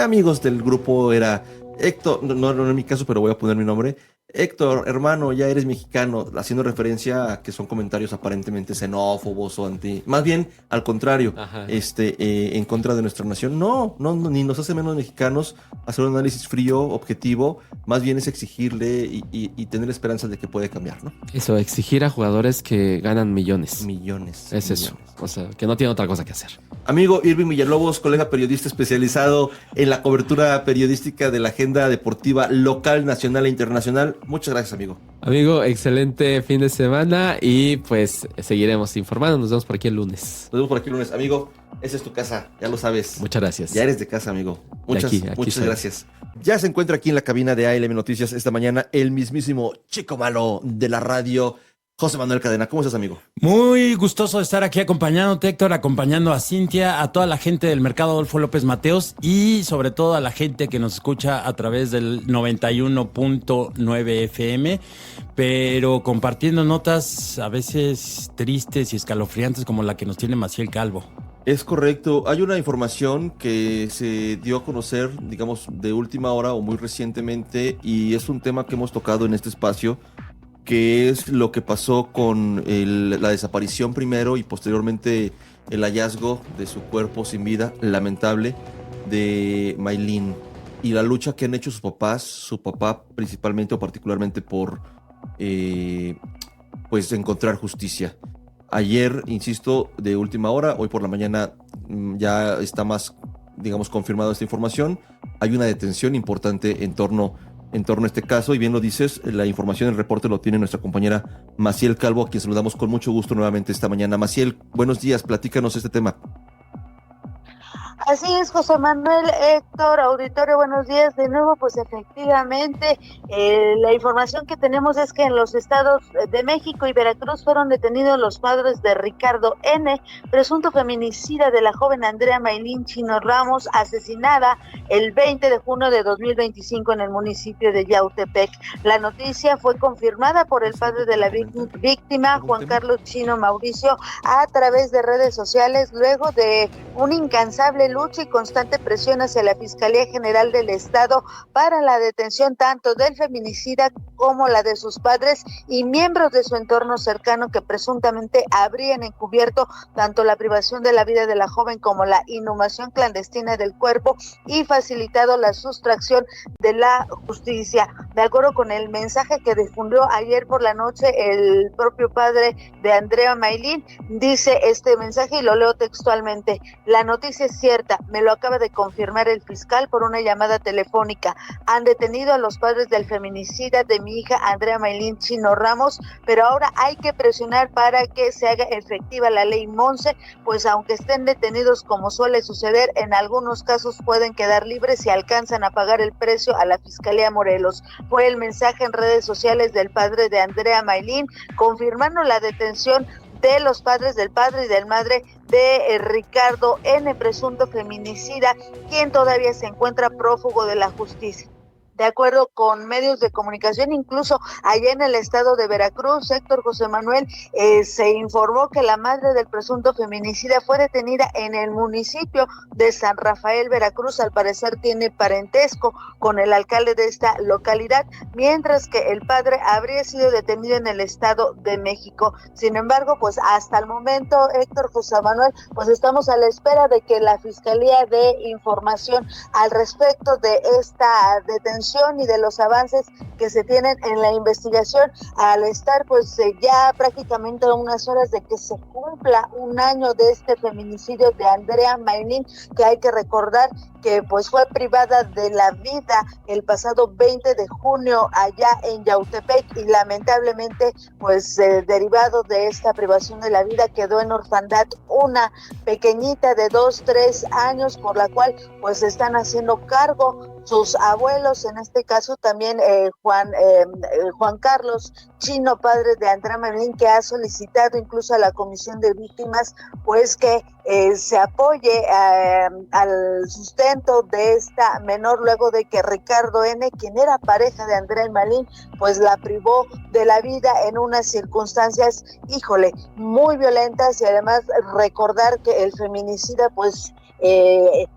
amigos del grupo, era Héctor, no en mi caso, pero voy a poner mi nombre, Héctor, hermano, ya eres mexicano, haciendo referencia a que son comentarios aparentemente xenófobos o más bien al contrario, en contra de nuestra nación. No, ni nos hace menos mexicanos. Hacer un análisis frío, objetivo, más bien es exigirle y tener esperanza de que puede cambiar, ¿no? Eso, exigir a jugadores que ganan millones. Millones. Es eso, o sea, que no tiene otra cosa que hacer. Amigo Irving Villalobos, colega periodista especializado en la cobertura periodística de la agenda deportiva local, nacional e internacional. Muchas gracias, amigo. Amigo, excelente fin de semana y pues seguiremos informando. Nos vemos por aquí el lunes. Nos vemos por aquí el lunes. Amigo, esa es tu casa, ya lo sabes. Muchas gracias. Ya eres de casa, amigo. Muchas soy. gracias. Ya se encuentra aquí en la cabina de ALM Noticias esta mañana el mismísimo chico malo de la radio, José Manuel Cadena. ¿Cómo estás, amigo? Muy gustoso de estar aquí acompañándote, Héctor, acompañando a Cintia, a toda la gente del Mercado Adolfo López Mateos y sobre todo a la gente que nos escucha a través del 91.9 FM, pero compartiendo notas a veces tristes y escalofriantes como la que nos tiene Maciel Calvo. Es correcto. Hay una información que se dio a conocer, digamos, de última hora o muy recientemente, y es un tema que hemos tocado en este espacio, que es lo que pasó con la desaparición primero y posteriormente el hallazgo de su cuerpo sin vida, lamentable, de Maylin, y la lucha que han hecho sus papás, su papá principalmente o particularmente por pues encontrar justicia. Ayer, insisto, de última hora, hoy por la mañana ya está más, digamos, confirmada esta información. Hay una detención importante en torno a este caso, y bien lo dices, la información, el reporte lo tiene nuestra compañera Maciel Calvo, a quien saludamos con mucho gusto nuevamente esta mañana. Maciel, buenos días, platícanos este tema. Así es, José Manuel, Héctor, auditorio, buenos días. De nuevo, pues efectivamente, la información que tenemos es que en los estados de México y Veracruz fueron detenidos los padres de Ricardo N., presunto feminicida de la joven Andrea Maylin Chino Ramos, asesinada el 20 de junio de 2025 en el municipio de Yautepec. La noticia fue confirmada por el padre de la víctima, Juan Carlos Chino Mauricio, a través de redes sociales, luego de un incansable lucha y constante presión hacia la Fiscalía General del Estado para la detención tanto del feminicida como la de sus padres y miembros de su entorno cercano que presuntamente habrían encubierto tanto la privación de la vida de la joven como la inhumación clandestina del cuerpo y facilitado la sustracción de la justicia. De acuerdo con el mensaje que difundió ayer por la noche el propio padre de Andrea Maylin, dice este mensaje y lo leo textualmente: la noticia es cierta, me lo acaba de confirmar el fiscal por una llamada telefónica. Han detenido a los padres del feminicida de mi hija Andrea Maylin Chino Ramos, pero ahora hay que presionar para que se haga efectiva la ley Monse, pues aunque estén detenidos como suele suceder, en algunos casos pueden quedar libres si alcanzan a pagar el precio a la Fiscalía Morelos. Fue el mensaje en redes sociales del padre de Andrea Maylin, confirmando la detención de los padres del padre y del madre de Ricardo N., presunto feminicida, quien todavía se encuentra prófugo de la justicia. De acuerdo con medios de comunicación, incluso allá en el estado de Veracruz, Héctor, José Manuel, se informó que la madre del presunto feminicida fue detenida en el municipio de San Rafael, Veracruz. Al parecer tiene parentesco con el alcalde de esta localidad, mientras que el padre habría sido detenido en el estado de México. Sin embargo, pues hasta el momento, Héctor, José Manuel, pues estamos a la espera de que la Fiscalía dé información al respecto de esta detención y de los avances que se tienen en la investigación, al estar pues ya prácticamente a unas horas de que se cumpla un año de este feminicidio de Andrea Maylin, que hay que recordar que pues fue privada de la vida el pasado 20 de junio allá en Yautepec, y lamentablemente pues derivado de esta privación de la vida quedó en orfandad una pequeñita de 2-3 años, por la cual pues están haciendo cargo sus abuelos, en este caso también Juan Carlos Chino, padre de Andrea Maylin, que ha solicitado incluso a la Comisión de Víctimas pues que se apoye al sustento de esta menor, luego de que Ricardo N., quien era pareja de Andrea Maylin, pues la privó de la vida en unas circunstancias, híjole, muy violentas, y además recordar que el feminicida pues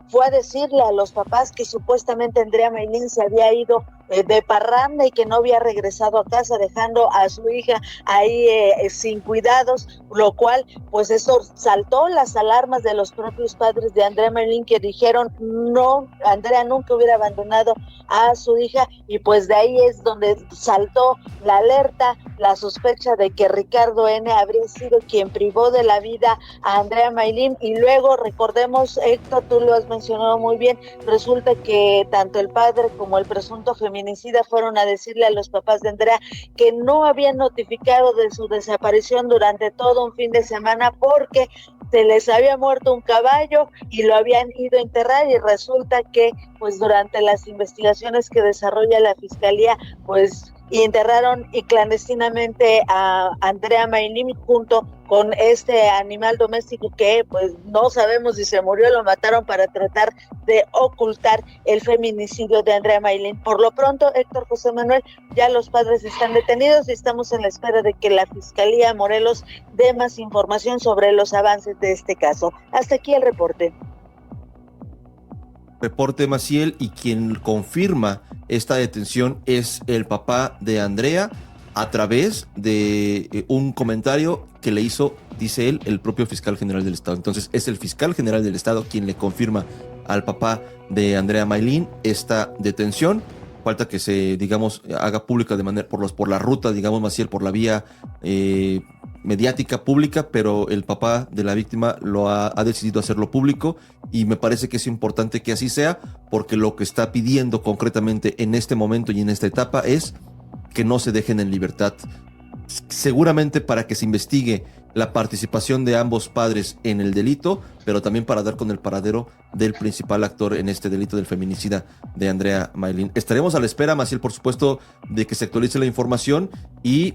fue a decirle a los papás que supuestamente Andrea Maylin se había ido de parranda y que no había regresado a casa, dejando a su hija ahí sin cuidados, lo cual pues eso saltó las alarmas de los propios padres de Andrea Maylin, que dijeron no, Andrea nunca hubiera abandonado a su hija, y pues de ahí es donde saltó la alerta, la sospecha de que Ricardo N. habría sido quien privó de la vida a Andrea Maylin. Y luego recordemos, Héctor, tú lo has mencionado muy bien, resulta que tanto el padre como el presunto feminicida fueron a decirle a los papás de Andrea que no habían notificado de su desaparición durante todo un fin de semana porque se les había muerto un caballo y lo habían ido a enterrar, y resulta que pues durante las investigaciones que desarrolla la fiscalía pues y enterraron y clandestinamente a Andrea Maylin junto con este animal doméstico que pues no sabemos si se murió o lo mataron para tratar de ocultar el feminicidio de Andrea Maylin. Por lo pronto, Héctor José Manuel, ya los padres están detenidos y estamos en la espera de que la Fiscalía Morelos dé más información sobre los avances de este caso. Hasta aquí el reporte. Reporte, Maciel, y quien confirma esta detención es el papá de Andrea a través de un comentario que le hizo, dice él, el propio fiscal general del estado. Entonces es el fiscal general del estado quien le confirma al papá de Andrea Maylin esta detención. Falta que se, digamos, haga pública de manera por la ruta, digamos, Maciel, por la vía mediática pública, pero el papá de la víctima ha decidido hacerlo público, y me parece que es importante que así sea, porque lo que está pidiendo concretamente en este momento y en esta etapa es que no se dejen en libertad, seguramente para que se investigue la participación de ambos padres en el delito, pero también para dar con el paradero del principal actor en este delito del feminicida de Andrea Maylin. Estaremos a la espera, Maciel, por supuesto, de que se actualice la información y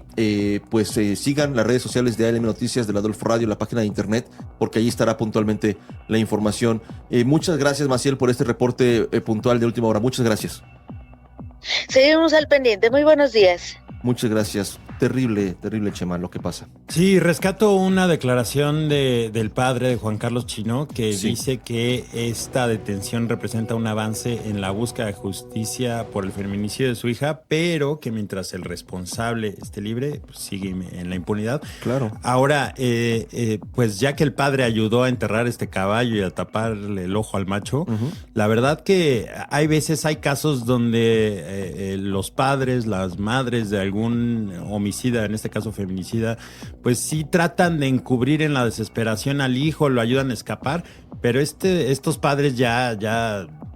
sigan las redes sociales de ALM Noticias, de la Adolfo Radio, la página de internet, porque allí estará puntualmente la información. Muchas gracias, Maciel, por este reporte puntual de última hora. Muchas gracias. Seguimos al pendiente. Muy buenos días. Muchas gracias. Terrible, Chema, lo que pasa. Sí, rescato una declaración del padre de Juan Carlos Chino que dice que esta detención representa un avance en la búsqueda de justicia por el feminicidio de su hija, pero que mientras el responsable esté libre, pues sigue en la impunidad. Claro. Ahora, pues ya que el padre ayudó a enterrar este caballo y a taparle el ojo al macho, la verdad que hay casos donde los padres, las madres de algún homicida, en este caso feminicida, pues sí tratan de encubrir en la desesperación al hijo, lo ayudan a escapar, pero estos padres ya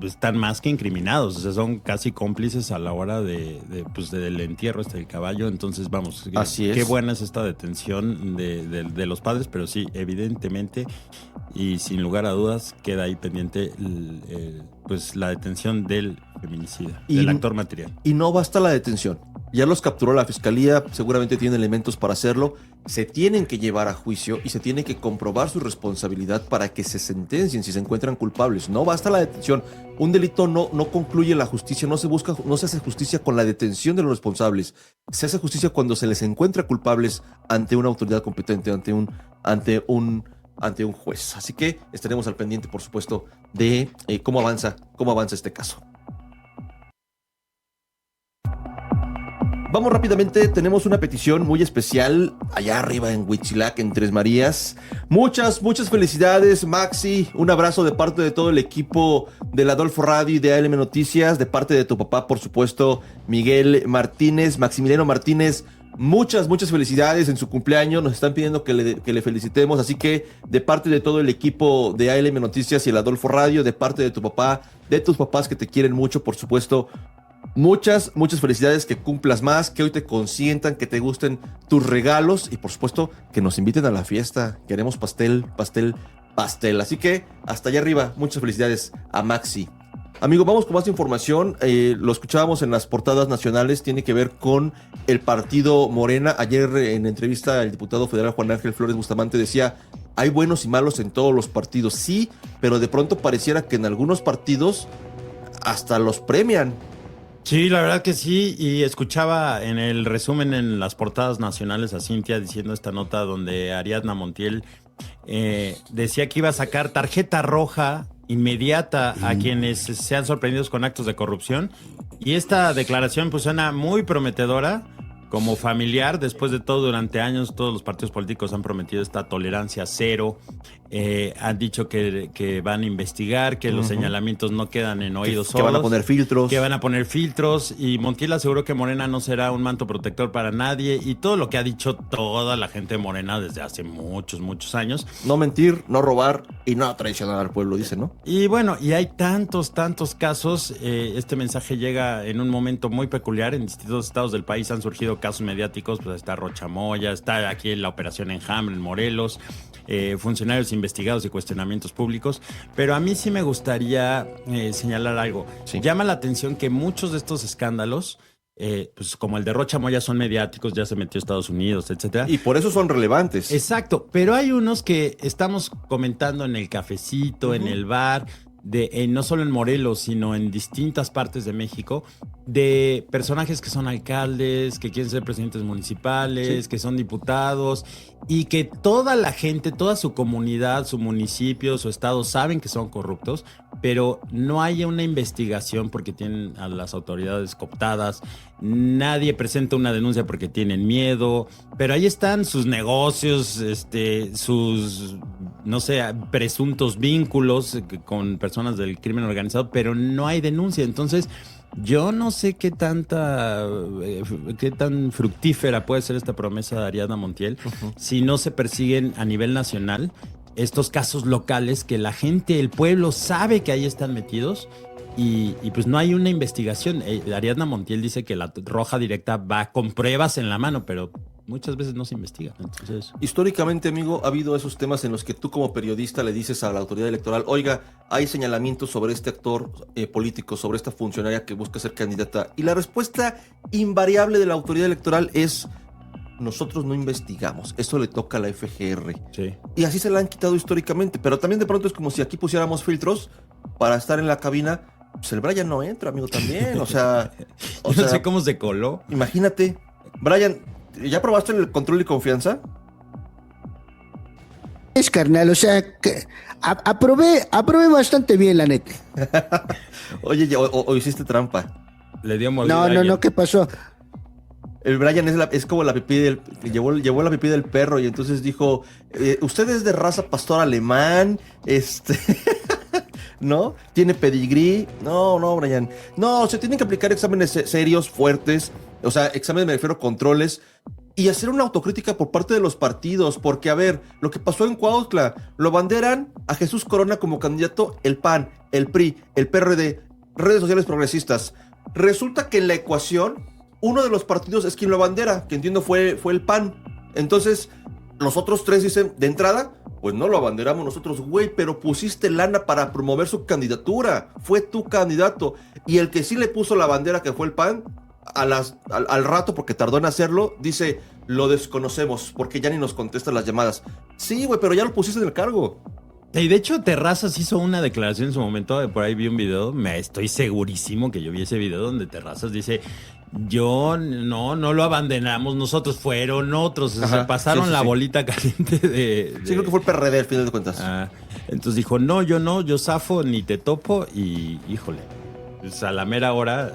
están más que incriminados, o sea, son casi cómplices a la hora del entierro del caballo. Entonces, vamos, así es. Qué buena es esta detención de los padres, pero sí, evidentemente y sin lugar a dudas queda ahí pendiente pues la detención del feminicida, del actor material. Y no basta la detención. Ya los capturó la fiscalía, seguramente tiene elementos para hacerlo. Se tienen que llevar a juicio y se tiene que comprobar su responsabilidad para que se sentencien si se encuentran culpables. No basta la detención. Un delito no concluye la justicia, no se hace justicia con la detención de los responsables. Se hace justicia cuando se les encuentra culpables ante una autoridad competente, ante un juez. Así que estaremos al pendiente, por supuesto, de cómo avanza este caso. Vamos rápidamente, tenemos una petición muy especial allá arriba en Huitzilac, en Tres Marías. Muchas felicidades, Maxi. Un abrazo de parte de todo el equipo del Adolfo Radio y de ALM Noticias, de parte de tu papá, por supuesto, Miguel Martínez, Maximiliano Martínez. Muchas felicidades en su cumpleaños. Nos están pidiendo que le felicitemos. Así que de parte de todo el equipo de ALM Noticias y el Adolfo Radio, de parte de tu papá, de tus papás que te quieren mucho, por supuesto, muchas felicidades, que cumplas más, que hoy te consientan, que te gusten tus regalos y por supuesto que nos inviten a la fiesta. Queremos pastel. Así que hasta allá arriba, muchas felicidades a Maxi. Amigo, vamos con más información. Lo escuchábamos en las portadas nacionales, tiene que ver con el partido Morena. Ayer en entrevista el diputado federal Juan Ángel Flores Bustamante decía: hay buenos y malos en todos los partidos. Sí, pero de pronto pareciera que en algunos partidos hasta los premian. Sí, la verdad que sí, y escuchaba en el resumen en las portadas nacionales a Cintia diciendo esta nota donde Ariadna Montiel decía que iba a sacar tarjeta roja inmediata a quienes sean sorprendidos con actos de corrupción. Y esta declaración pues suena muy prometedora. Como familiar, después de todo, durante años todos los partidos políticos han prometido esta tolerancia cero. Han dicho que van a investigar, que los señalamientos no quedan en oídos sordos. Que van a poner filtros. Que van a poner filtros. Y Montiel aseguró que Morena no será un manto protector para nadie. Y todo lo que ha dicho toda la gente de Morena desde hace muchos, muchos años. No mentir, no robar y no traicionar al pueblo, dice, ¿no? Y bueno, y hay tantos casos. Este mensaje llega en un momento muy peculiar. En distintos estados del país han surgido casos mediáticos. Pues está Rocha Moya, está aquí la operación Enjambre en Morelos. Funcionarios investigados y cuestionamientos públicos, pero a mí sí me gustaría señalar algo. Sí. Llama la atención que muchos de estos escándalos, pues como el de Rocha Moya, son mediáticos, ya se metió a Estados Unidos, etcétera. Y por eso son relevantes. Exacto, pero hay unos que estamos comentando en el cafecito, en el bar, no solo en Morelos, sino en distintas partes de México, de personajes que son alcaldes, que quieren ser presidentes municipales, que son diputados, y que toda la gente, toda su comunidad, su municipio, su estado saben que son corruptos, pero no hay una investigación porque tienen a las autoridades cooptadas, nadie presenta una denuncia porque tienen miedo, pero ahí están sus negocios, sus, no sé, presuntos vínculos con personas del crimen organizado, pero no hay denuncia. Entonces, yo no sé qué tan fructífera puede ser esta promesa de Ariadna Montiel si no se persiguen a nivel nacional estos casos locales que la gente, el pueblo sabe que ahí están metidos y pues no hay una investigación. Ariadna Montiel dice que la roja directa va con pruebas en la mano, pero muchas veces no se investiga. Entonces, históricamente, amigo, ha habido esos temas en los que tú como periodista le dices a la autoridad electoral, oiga, hay señalamientos sobre este actor político, sobre esta funcionaria que busca ser candidata, y la respuesta invariable de la autoridad electoral es: nosotros no investigamos, eso le toca a la FGR. Sí. Y así se la han quitado históricamente, pero también de pronto es como si aquí pusiéramos filtros para estar en la cabina. Pues el Brian no entra, amigo, también, o sea... no sé cómo se coló. Imagínate, Brian, ¿ya probaste el control y confianza? Es carnal, o sea, que aprobé bastante bien, la neta. Oye, o hiciste trampa. Le dio mordida. No, ¿qué pasó? El Brian es como la pipí del... Llevó la pipí del perro y entonces dijo, usted es de raza pastor alemán, ¿no? Tiene pedigrí. No, Brian. No, se tienen que aplicar exámenes serios, fuertes. O sea, exámenes, me refiero, controles. Y hacer una autocrítica por parte de los partidos. Porque, a ver, lo que pasó en Cuautla, lo abanderan a Jesús Corona como candidato el PAN, el PRI, el PRD, redes sociales progresistas. Resulta que en la ecuación, uno de los partidos es quien lo abandera, que entiendo fue el PAN. Entonces, los otros tres dicen, de entrada, pues no lo abanderamos nosotros, güey, pero pusiste lana para promover su candidatura. Fue tu candidato. Y el que sí le puso la bandera, que fue el PAN, al rato, porque tardó en hacerlo, dice, lo desconocemos, porque ya ni nos contestan las llamadas. Sí, güey, pero ya lo pusiste en el cargo. Y de hecho, Terrazas hizo una declaración en su momento, por ahí vi un video, estoy segurísimo que yo vi ese video donde Terrazas dice... Yo no lo abandonamos, nosotros fueron otros. Ajá, se pasaron la bolita caliente de... Sí, creo que fue el PRD al final de cuentas. Entonces dijo, yo zafo ni te topo. Y híjole, pues a la mera hora,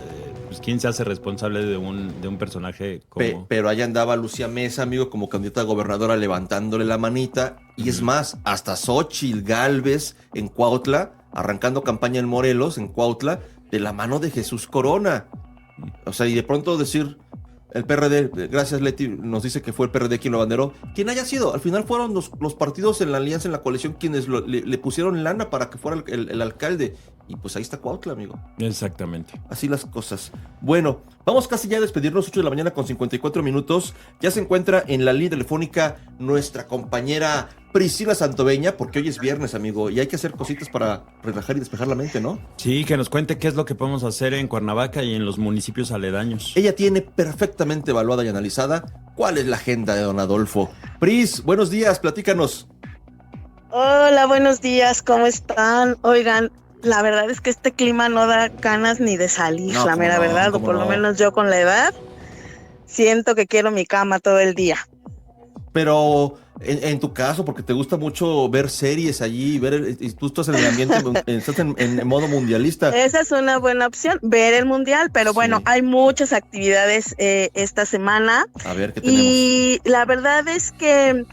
pues ¿quién se hace responsable de un personaje como...? Pero allá andaba Lucía Mesa, amigo, como candidata a gobernadora, levantándole la manita. Y es más, hasta Xóchitl Gálvez en Cuautla, arrancando campaña en Morelos, en Cuautla, de la mano de Jesús Corona. O sea, y de pronto decir, el PRD, gracias Leti, nos dice que fue el PRD quien lo abanderó. Quien haya sido, al final fueron los partidos en la alianza, en la coalición, quienes le pusieron lana para que fuera el alcalde. Y pues ahí está Cuautla, amigo. Exactamente. Así las cosas. Bueno, vamos casi ya a despedirnos, 8 de la mañana con 54 minutos. Ya se encuentra en la línea telefónica nuestra compañera Priscila Santoveña, porque hoy es viernes, amigo, y hay que hacer cositas para relajar y despejar la mente, ¿no? Sí, que nos cuente qué es lo que podemos hacer en Cuernavaca y en los municipios aledaños. Ella tiene perfectamente evaluada y analizada cuál es la agenda de don Adolfo. Pris, buenos días, platícanos. Hola, buenos días, ¿cómo están? Oigan, la verdad es que este clima no da ganas ni de salir, la mera verdad, o por lo menos yo con la edad siento que quiero mi cama todo el día. Pero En tu caso, porque te gusta mucho ver series allí, y tú estás en el ambiente, estás en modo mundialista. Esa es una buena opción, ver el mundial, pero bueno, hay muchas actividades esta semana. A ver, ¿qué tenemos? Y la verdad es que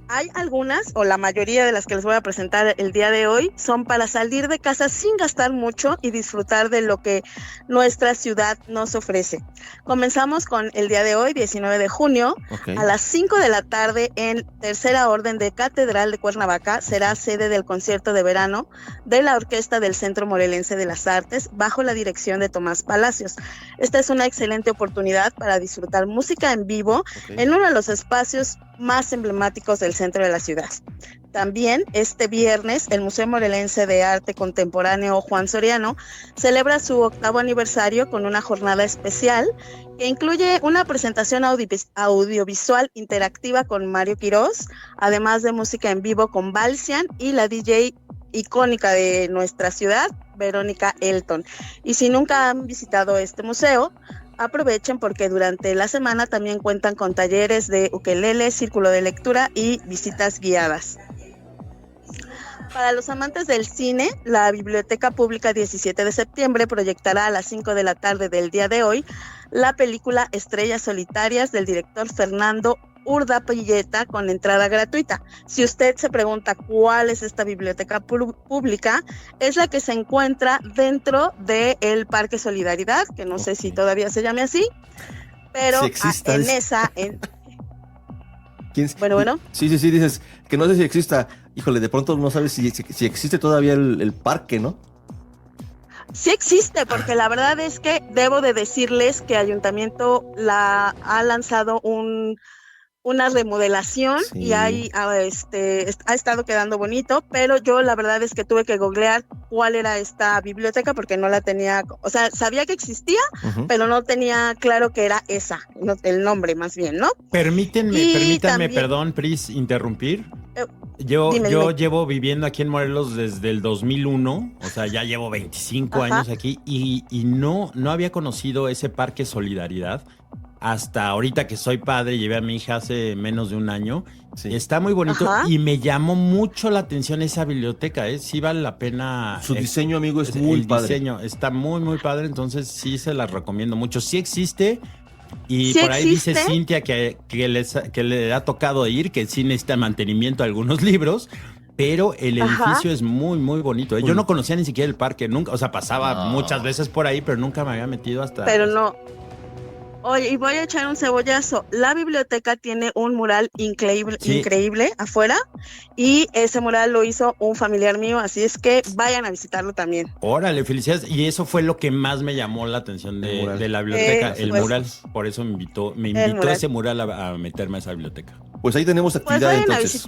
hay algunas, o la mayoría de las que les voy a presentar el día de hoy, son para salir de casa sin gastar mucho y disfrutar de lo que nuestra ciudad nos ofrece. Comenzamos con el día de hoy, 19 de junio, a las 5 de la tarde en Tercera Orden de Catedral de Cuernavaca, será sede del concierto de verano de la Orquesta del Centro Morelense de las Artes, bajo la dirección de Tomás Palacios. Esta es una excelente oportunidad para disfrutar música en vivo en uno de los espacios más emblemáticos del centro de la ciudad. También este viernes el Museo Morelense de Arte Contemporáneo Juan Soriano celebra su 8º aniversario con una jornada especial que incluye una presentación audiovisual interactiva con Mario Quirós, además de música en vivo con Balsian y la DJ icónica de nuestra ciudad, Verónica Elton. Y si nunca han visitado este museo, aprovechen porque durante la semana también cuentan con talleres de ukelele, círculo de lectura y visitas guiadas. Para los amantes del cine, la Biblioteca Pública 17 de septiembre proyectará a las 5 de la tarde del día de hoy la película Estrellas Solitarias del director Fernando Urdapilleta con entrada gratuita. Si usted se pregunta cuál es esta biblioteca pública, es la que se encuentra dentro del Parque Solidaridad, que no sé si todavía se llame así, pero si exista, en esa... Bueno. Sí, dices que no sé si exista. Híjole, de pronto no sabes si existe todavía el parque, ¿no? Sí existe, porque la verdad es que debo de decirles que Ayuntamiento ha lanzado una remodelación y ha estado quedando bonito, pero yo la verdad es que tuve que googlear cuál era esta biblioteca porque no la tenía, o sea, sabía que existía, pero no tenía claro que era esa, el nombre más bien, ¿no? Permítanme, también, perdón, Pris, interrumpir. Dime. Yo llevo viviendo aquí en Morelos desde el 2001, o sea, ya llevo 25 años aquí y no había conocido ese Parque Solidaridad. Hasta ahorita que soy padre, llevé a mi hija hace menos de un año. Sí. Está muy bonito y me llamó mucho la atención esa biblioteca, sí vale la pena. Su diseño, amigo, es muy padre. El diseño está muy, muy padre, entonces sí se las recomiendo mucho. Sí existe y ¿sí por ahí existe? Dice Cintia que le ha tocado ir, que sí necesita mantenimiento a algunos libros. Pero el edificio es muy, muy bonito. Yo no conocía ni siquiera el parque, nunca, o sea, pasaba muchas veces por ahí, pero nunca me había metido hasta... Pero no... Oye, y voy a echar un cebollazo. La biblioteca tiene un mural increíble afuera y ese mural lo hizo un familiar mío, así es que vayan a visitarlo también. Órale, felicidades. Y eso fue lo que más me llamó la atención de la biblioteca, el mural. Por eso me invitó ese mural a meterme a esa biblioteca. Pues ahí tenemos actividad entonces.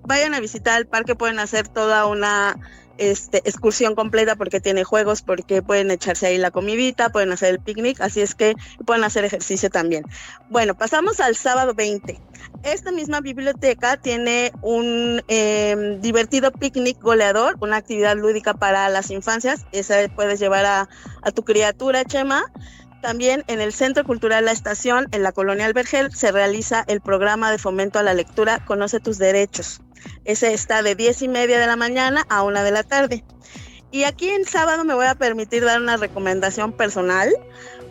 Vayan a visitar el parque, pueden hacer toda una... excursión completa porque tiene juegos, porque pueden echarse ahí la comidita, pueden hacer el picnic, así es que pueden hacer ejercicio también. Bueno, pasamos al sábado 20. Esta misma biblioteca tiene un divertido picnic goleador, una actividad lúdica para las infancias. Esa puedes llevar a tu criatura, Chema. También en el Centro Cultural La Estación, en la Colonia Albergel, se realiza el programa de fomento a la lectura Conoce tus derechos. Ese está de 10:30 de la mañana a 1 de la tarde. Y aquí en sábado me voy a permitir dar una recomendación personal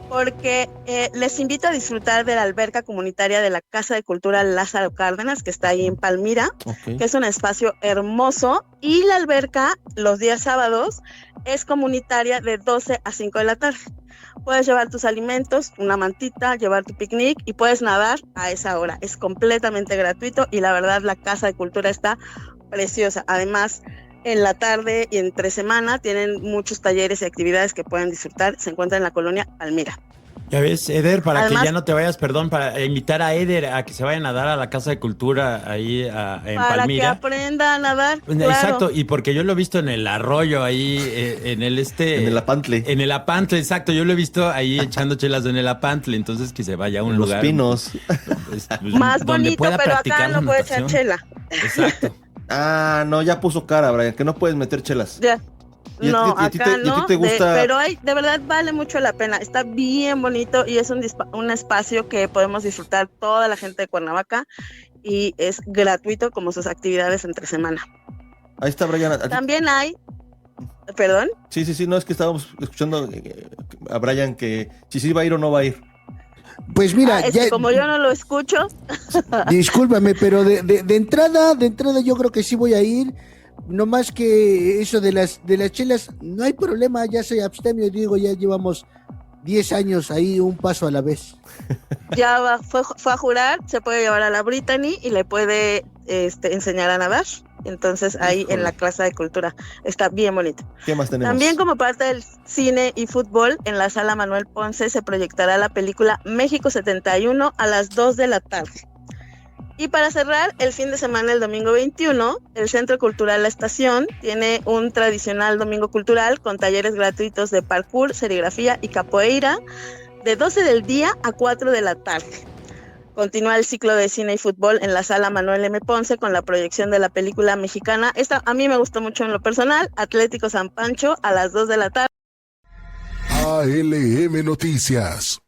porque les invito a disfrutar de la alberca comunitaria de la Casa de Cultura Lázaro Cárdenas, que está ahí en Palmira, que es un espacio hermoso. Y la alberca los días sábados es comunitaria de 12 a 5 de la tarde. Puedes llevar tus alimentos, una mantita, llevar tu picnic y puedes nadar a esa hora. Es completamente gratuito y la verdad la Casa de Cultura está preciosa. Además, en la tarde y entre semana tienen muchos talleres y actividades que pueden disfrutar. Se encuentra en la colonia Palmira. Ya ves, Eder, además, que ya no te vayas, para invitar a Eder a que se vaya a nadar a la Casa de Cultura ahí en Palmira. Para que aprenda a nadar, claro. Exacto, y porque yo lo he visto en el arroyo ahí, en el Apantle. En el Apantle, exacto, yo lo he visto ahí echando chelas en el Apantle, entonces que se vaya a un lugar. Los Pinos. Más bonito, pero acá no puede echar chela. Exacto. No, ya puso cara, Brian, que no puedes meter chelas. Ya. No, acá no, ¿y a ti te gusta? Pero de verdad vale mucho la pena, está bien bonito y es un espacio que podemos disfrutar toda la gente de Cuernavaca y es gratuito como sus actividades entre semana. Ahí está, Brian. También hay, perdón. Sí, no, es que estábamos escuchando a Brian que si sí va a ir o no va a ir. Pues mira, es que como yo no lo escucho. Discúlpame, pero de entrada yo creo que sí voy a ir. No más que eso de las chelas, no hay problema, ya soy abstemio, digo, ya llevamos 10 años ahí, un paso a la vez. Ya fue a jurar, se puede llevar a la Brittany y le puede enseñar a nadar. Entonces ahí en la clase de cultura está bien bonito. ¿Qué más tenemos? También como parte del cine y fútbol, en la sala Manuel Ponce se proyectará la película México 71 a las 2 de la tarde. Y para cerrar, el fin de semana, el domingo 21, el Centro Cultural La Estación tiene un tradicional domingo cultural con talleres gratuitos de parkour, serigrafía y capoeira de 12 del día a 4 de la tarde. Continúa el ciclo de cine y fútbol en la sala Manuel M. Ponce con la proyección de la película mexicana. Esta a mí me gustó mucho en lo personal, Atlético San Pancho a las 2 de la tarde. ALM Noticias.